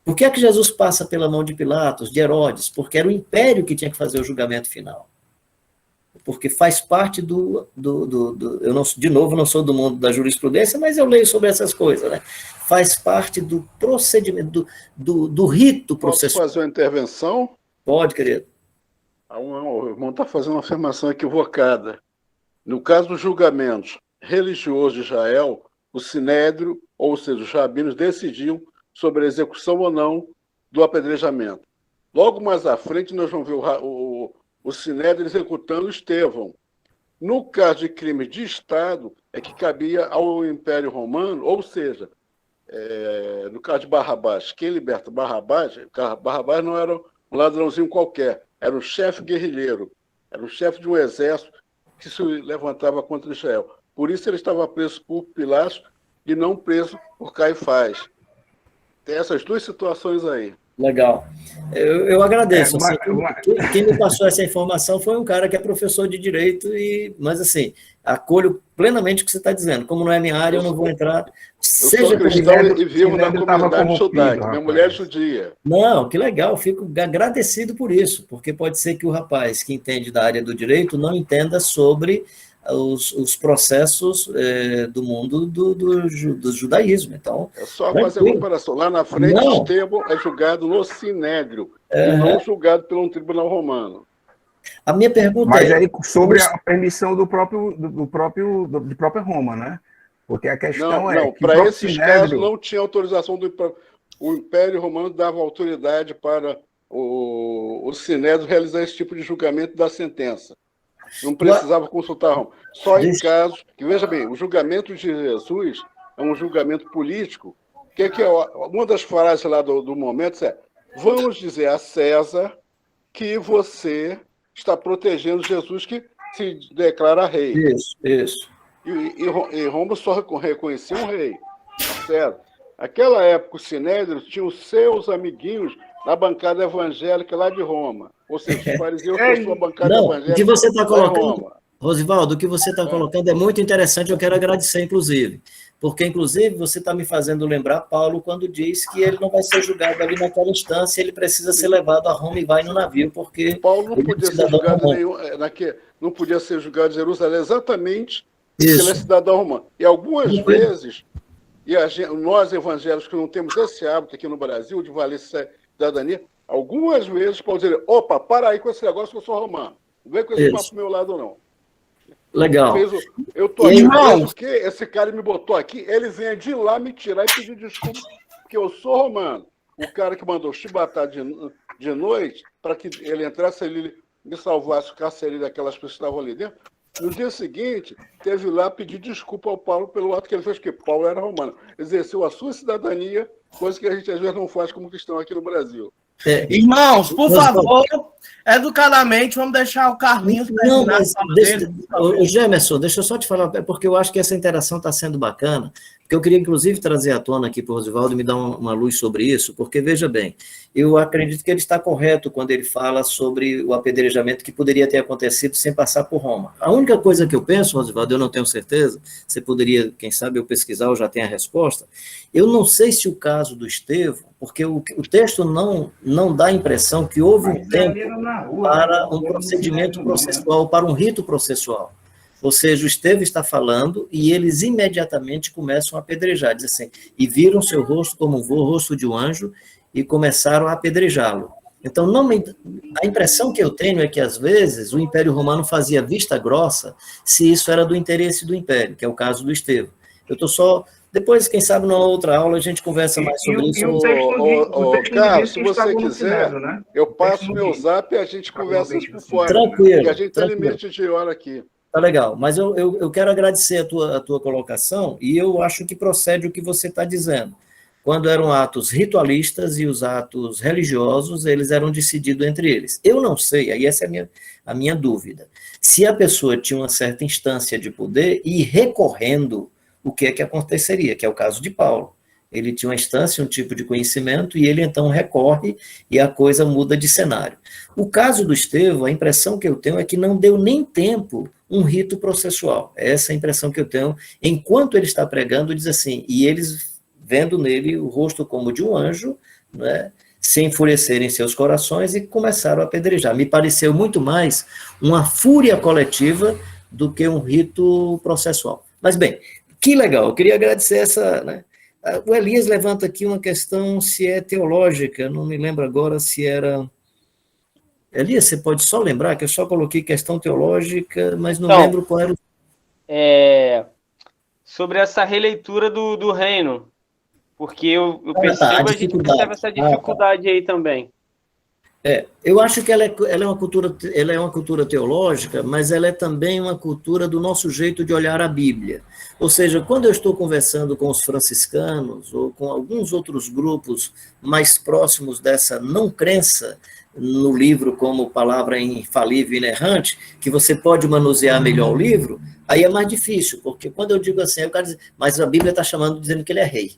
Por que é que Jesus passa pela mão de Pilatos, de Herodes? Porque era o Império que tinha que fazer o julgamento final. Porque faz parte eu não, de novo, não sou do mundo da jurisprudência, mas eu leio sobre essas coisas, né? Faz parte do procedimento, do rito processual. Posso fazer uma intervenção? Pode, querido. O irmão está fazendo uma afirmação equivocada. No caso dos julgamentos religiosos de Israel, o Sinédrio, ou seja, os rabinos, decidiam sobre a execução ou não do apedrejamento. Logo mais à frente, nós vamos ver o Sinédrio executando Estevão. No caso de crime de Estado, é que cabia ao Império Romano, ou seja, no caso de Barrabás, quem liberta Barrabás não era um ladrãozinho qualquer, era um chefe guerrilheiro, era um chefe de um exército que se levantava contra Israel. Por isso ele estava preso por Pilatos e não preso por Caifás. Tem essas duas situações aí. Legal. Eu agradeço. Quem me passou essa informação foi um cara que é professor de Direito, mas assim, acolho plenamente o que você está dizendo. Como não é minha área, eu não vou entrar. Eu sou cristão e vivo na comunidade judaica. Minha mulher é judia. Não, que legal. Fico agradecido por isso, porque pode ser que o rapaz que entende da área do direito não entenda sobre os processos do mundo do judaísmo. Então, é só fazer a comparação. Lá na frente, Estevão é julgado no Sinédrio, e não julgado pelo tribunal romano. A minha pergunta Mas aí sobre a permissão de própria Roma, né? Porque a questão não, para esses casos não tinha autorização o Império Romano dava autoridade para o Sinédrio realizar esse tipo de julgamento da sentença. Não precisava consultar Roma. Só em casos que, veja bem, o julgamento de Jesus é um julgamento político. Uma das frases lá do momento é: vamos dizer a César que você está protegendo Jesus, que se declara rei. Isso. E Roma só reconhecia um rei. Certo? Naquela época, o Sinédrio tinha os seus amiguinhos na bancada evangélica lá de Roma. Ou seja, os fariseus são sua bancada Não, evangélica. o que você está lá em colocando, Roma. Rosivaldo, o que você está colocando é muito interessante, eu quero agradecer, inclusive, porque, inclusive, você está me fazendo lembrar Paulo quando diz que ele não vai ser julgado ali naquela instância, ele precisa ser levado a Roma e vai no navio, porque Paulo não ele é um podia ser cidadão julgado romano. não podia ser julgado em Jerusalém exatamente porque Isso. ele é cidadão romano. E algumas vezes, nós evangélicos que não temos esse hábito aqui no Brasil de valer cidadania, algumas vezes Paulo dizer, opa, para aí com esse negócio que eu sou romano. Não vem com esse papo pro meu lado, não. Legal. Eu estou aqui porque esse cara me botou aqui, ele vem de lá me tirar e pedir desculpa, porque eu sou romano. O cara que mandou chibatar de noite, para que ele entrasse ali, me salvasse, ficasse ali daquelas pessoas que estavam ali dentro, no dia seguinte, teve lá pedir desculpa ao Paulo pelo ato que ele fez, porque Paulo era romano. Exerceu a sua cidadania, coisa que a gente às vezes não faz como cristão aqui no Brasil. Irmãos, por favor, educadamente, vamos deixar o Carlinhos Não, terminar. mas, Gemerson, deixa eu só te falar, porque eu acho que essa interação está sendo bacana, porque eu queria, inclusive, trazer à tona aqui para o Rosivaldo e me dar uma luz sobre isso, porque, veja bem, eu acredito que ele está correto quando ele fala sobre o apedrejamento que poderia ter acontecido sem passar por Roma. A única coisa que eu penso, Rosivaldo, eu não tenho certeza, você poderia, quem sabe, eu pesquisar, eu já tenho a resposta, eu não sei se o caso do Estevão, porque o texto não dá a impressão que houve um tempo para um procedimento processual, para um rito processual. Ou seja, o Estevão está falando e eles imediatamente começam a apedrejar, diz assim, e viram seu rosto como um rosto de um anjo e começaram a apedrejá-lo. Então, a impressão que eu tenho é que, às vezes, o Império Romano fazia vista grossa se isso era do interesse do Império, que é o caso do Estevão. Eu estou só... Depois, quem sabe, numa outra aula, a gente conversa mais sobre isso. Carlos, se você quiser, eu passo meu zap e a gente conversa isso por fora. Tranquilo. Porque a gente tem limite de hora aqui. Tá legal, mas eu quero agradecer a tua colocação e eu acho que procede o que você está dizendo. Quando eram atos ritualistas e os atos religiosos, eles eram decididos entre eles. Eu não sei, aí essa é a minha dúvida, se a pessoa tinha uma certa instância de poder e recorrendo, o que é que aconteceria, que é o caso de Paulo. Ele tinha uma instância, um tipo de conhecimento, e ele então recorre e a coisa muda de cenário. O caso do Estevão, a impressão que eu tenho é que não deu nem tempo um rito processual. Essa é a impressão que eu tenho. Enquanto ele está pregando, diz assim, e eles vendo nele o rosto como de um anjo, né, se enfurecerem seus corações e começaram a apedrejar. Me pareceu muito mais uma fúria coletiva do que um rito processual. Mas bem, que legal, eu queria agradecer essa... Né, o Elias levanta aqui uma questão se é teológica, não me lembro agora se era... Elias, você pode só lembrar que eu só coloquei questão teológica, mas não lembro qual era o... Sobre essa releitura do reino, porque eu percebo a gente percebe essa dificuldade aí também. Eu acho que ela é uma cultura teológica, mas ela é também uma cultura do nosso jeito de olhar a Bíblia. Ou seja, quando eu estou conversando com os franciscanos ou com alguns outros grupos mais próximos dessa não crença no livro como palavra infalível e inerrante, que você pode manusear melhor o livro, aí é mais difícil, porque quando eu digo assim, eu quero dizer, mas a Bíblia está dizendo que ele é rei.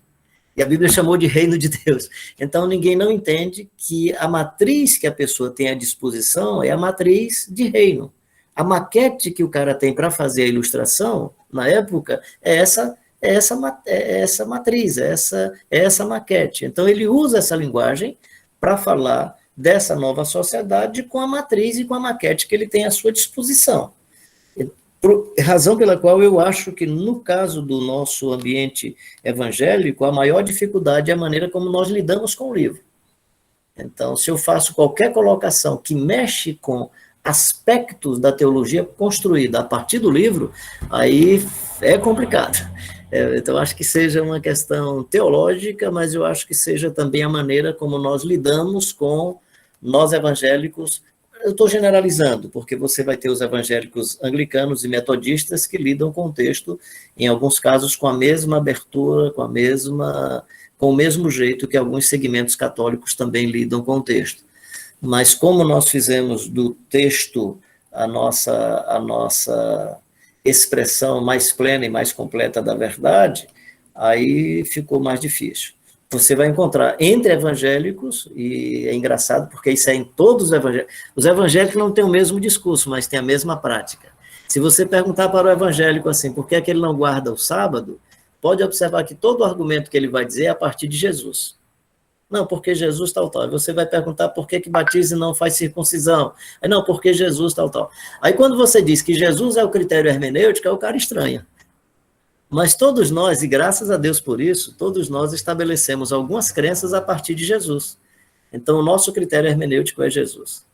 E a Bíblia chamou de reino de Deus. Então, ninguém não entende que a matriz que a pessoa tem à disposição é a matriz de reino. A maquete que o cara tem para fazer a ilustração, na época, é essa matriz, é essa maquete. Então, ele usa essa linguagem para falar dessa nova sociedade com a matriz e com a maquete que ele tem à sua disposição. Razão pela qual eu acho que, no caso do nosso ambiente evangélico, a maior dificuldade é a maneira como nós lidamos com o livro. Então, se eu faço qualquer colocação que mexe com aspectos da teologia construída a partir do livro, aí é complicado. Então, acho que seja uma questão teológica, mas eu acho que seja também a maneira como nós lidamos com nós evangélicos. Eu estou generalizando, porque você vai ter os evangélicos anglicanos e metodistas que lidam com o texto, em alguns casos, com a mesma abertura, com o mesmo jeito que alguns segmentos católicos também lidam com o texto. Mas como nós fizemos do texto a nossa expressão mais plena e mais completa da verdade, aí ficou mais difícil. Você vai encontrar entre evangélicos, e é engraçado porque isso é em todos os evangélicos. Os evangélicos não têm o mesmo discurso, mas têm a mesma prática. Se você perguntar para o evangélico assim, por que é que ele não guarda o sábado, pode observar que todo o argumento que ele vai dizer é a partir de Jesus. Não, porque Jesus tal. Aí você vai perguntar por que batiza e não faz circuncisão. Aí não, porque Jesus tal. Aí quando você diz que Jesus é o critério hermenêutico, o cara estranha. Mas todos nós, e graças a Deus por isso, todos nós estabelecemos algumas crenças a partir de Jesus. Então, o nosso critério hermenêutico é Jesus.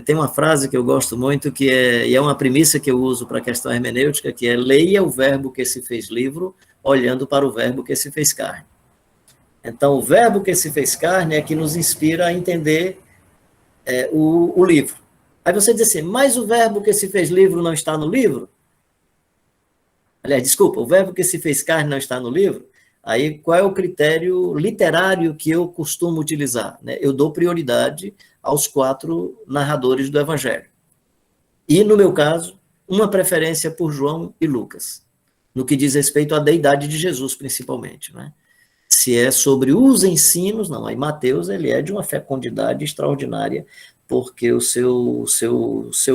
Tem uma frase que eu gosto muito, e é uma premissa que eu uso para a questão hermenêutica, que é: leia o verbo que se fez livro, olhando para o verbo que se fez carne. Então, o verbo que se fez carne é que nos inspira a entender o livro. Aí você diz assim, mas o verbo que se fez livro não está no livro? Aliás, desculpa, o verbo que se fez carne não está no livro? Aí, qual é o critério literário que eu costumo utilizar? Eu dou prioridade aos 4 narradores do Evangelho. E, no meu caso, uma preferência por João e Lucas, no que diz respeito à deidade de Jesus, principalmente. Se é sobre os ensinos, não. Aí Mateus, ele é de uma fecundidade extraordinária, porque o seu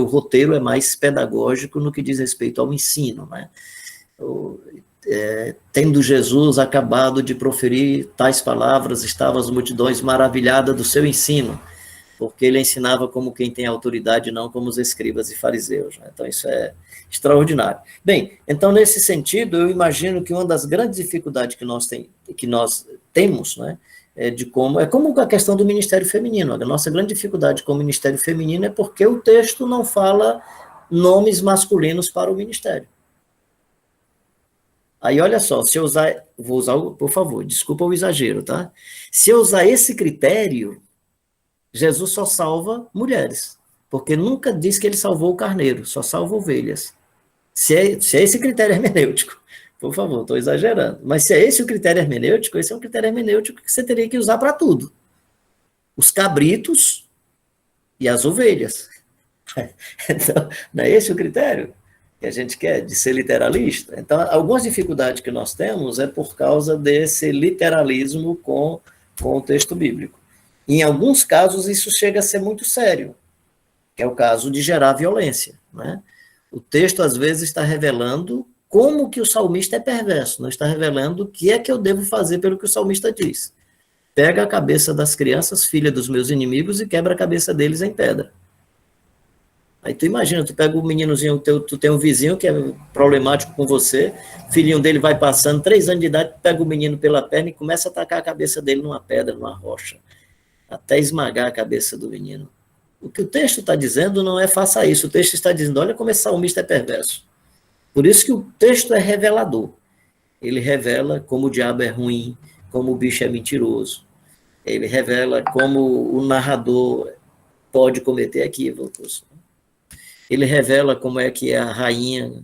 roteiro é mais pedagógico no que diz respeito ao ensino, tendo Jesus acabado de proferir tais palavras, estavam as multidões maravilhadas do seu ensino, porque ele ensinava como quem tem autoridade, não como os escribas e fariseus. Então, isso é extraordinário. Bem, então, nesse sentido, eu imagino que uma das grandes dificuldades que nós temos, como a questão do ministério feminino. A nossa grande dificuldade com o ministério feminino é porque o texto não fala nomes masculinos para o ministério. Aí, olha só, se eu usar, por favor, desculpa o exagero, tá? Se eu usar esse critério, Jesus só salva mulheres, porque nunca diz que ele salvou o carneiro, só salva ovelhas. Se é esse critério hermenêutico, por favor, estou exagerando, mas se é esse o critério hermenêutico, esse é um critério hermenêutico que você teria que usar para tudo. Os cabritos e as ovelhas. Então, não é esse o critério que a gente quer, de ser literalista? Então, algumas dificuldades que nós temos é por causa desse literalismo com o texto bíblico. Em alguns casos, isso chega a ser muito sério, que é o caso de gerar violência. O texto, às vezes, está revelando como que o salmista é perverso, não está revelando o que é que eu devo fazer pelo que o salmista diz. Pega a cabeça das crianças, filha dos meus inimigos, e quebra a cabeça deles em pedra. Aí tu imagina, tu pega o meninozinho, tu tem um vizinho que é problemático com você, o filhinho dele vai passando, 3 anos de idade, tu pega o menino pela perna e começa a atacar a cabeça dele numa pedra, numa rocha, até esmagar a cabeça do menino. O que o texto está dizendo não é faça isso, o texto está dizendo, olha como esse salmista é perverso. Por isso que o texto é revelador. Ele revela como o diabo é ruim, como o bicho é mentiroso. Ele revela como o narrador pode cometer equívocos. Ele revela como é que é a rainha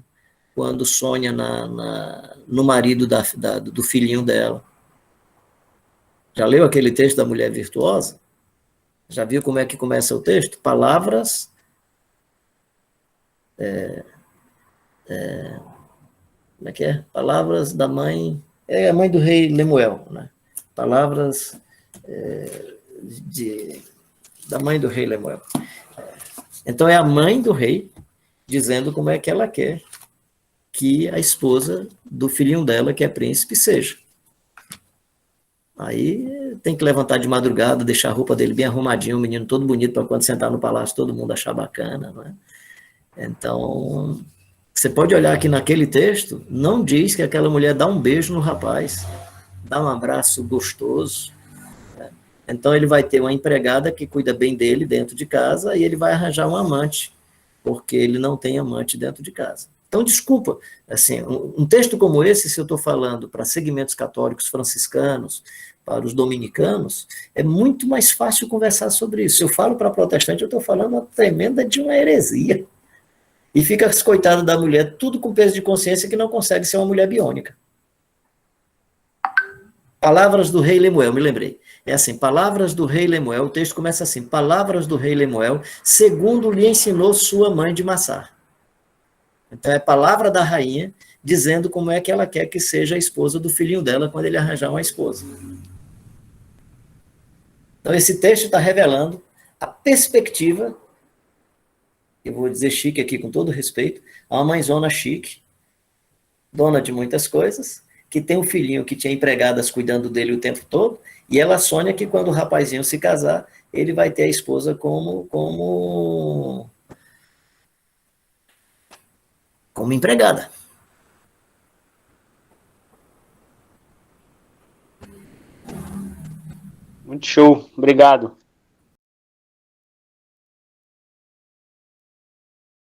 quando sonha no marido do filhinho dela. Já leu aquele texto da mulher virtuosa? Já viu como é que começa o texto? Palavras... como é que é? Palavras da mãe... É a mãe do rei Lemuel, Palavras da mãe do rei Lemuel. Então, é a mãe do rei dizendo como é que ela quer que a esposa do filhinho dela, que é príncipe, seja. Aí tem que levantar de madrugada, deixar a roupa dele bem arrumadinha, um menino todo bonito, para quando sentar no palácio todo mundo achar bacana. Então, você pode olhar aqui naquele texto, não diz que aquela mulher dá um beijo no rapaz, dá um abraço gostoso. Então, ele vai ter uma empregada que cuida bem dele dentro de casa e ele vai arranjar um amante, porque ele não tem amante dentro de casa. Então, desculpa, assim, um texto como esse, se eu estou falando para segmentos católicos franciscanos, para os dominicanos, é muito mais fácil conversar sobre isso. Se eu falo para protestante, eu estou falando uma tremenda de uma heresia. E fica as coitadas da mulher, tudo com peso de consciência, que não consegue ser uma mulher biônica. Palavras do rei Lemuel, me lembrei. É assim, palavras do rei Lemuel, o texto começa assim, palavras do rei Lemuel, segundo lhe ensinou sua mãe de Massar. Então, é a palavra da rainha, dizendo como é que ela quer que seja a esposa do filhinho dela, quando ele arranjar uma esposa. Então, esse texto está revelando a perspectiva, eu vou dizer chique aqui com todo respeito, a uma mãezona chique, dona de muitas coisas, que tem um filhinho que tinha empregadas cuidando dele o tempo todo, e ela sonha que quando o rapazinho se casar, ele vai ter a esposa como empregada. Muito show, obrigado.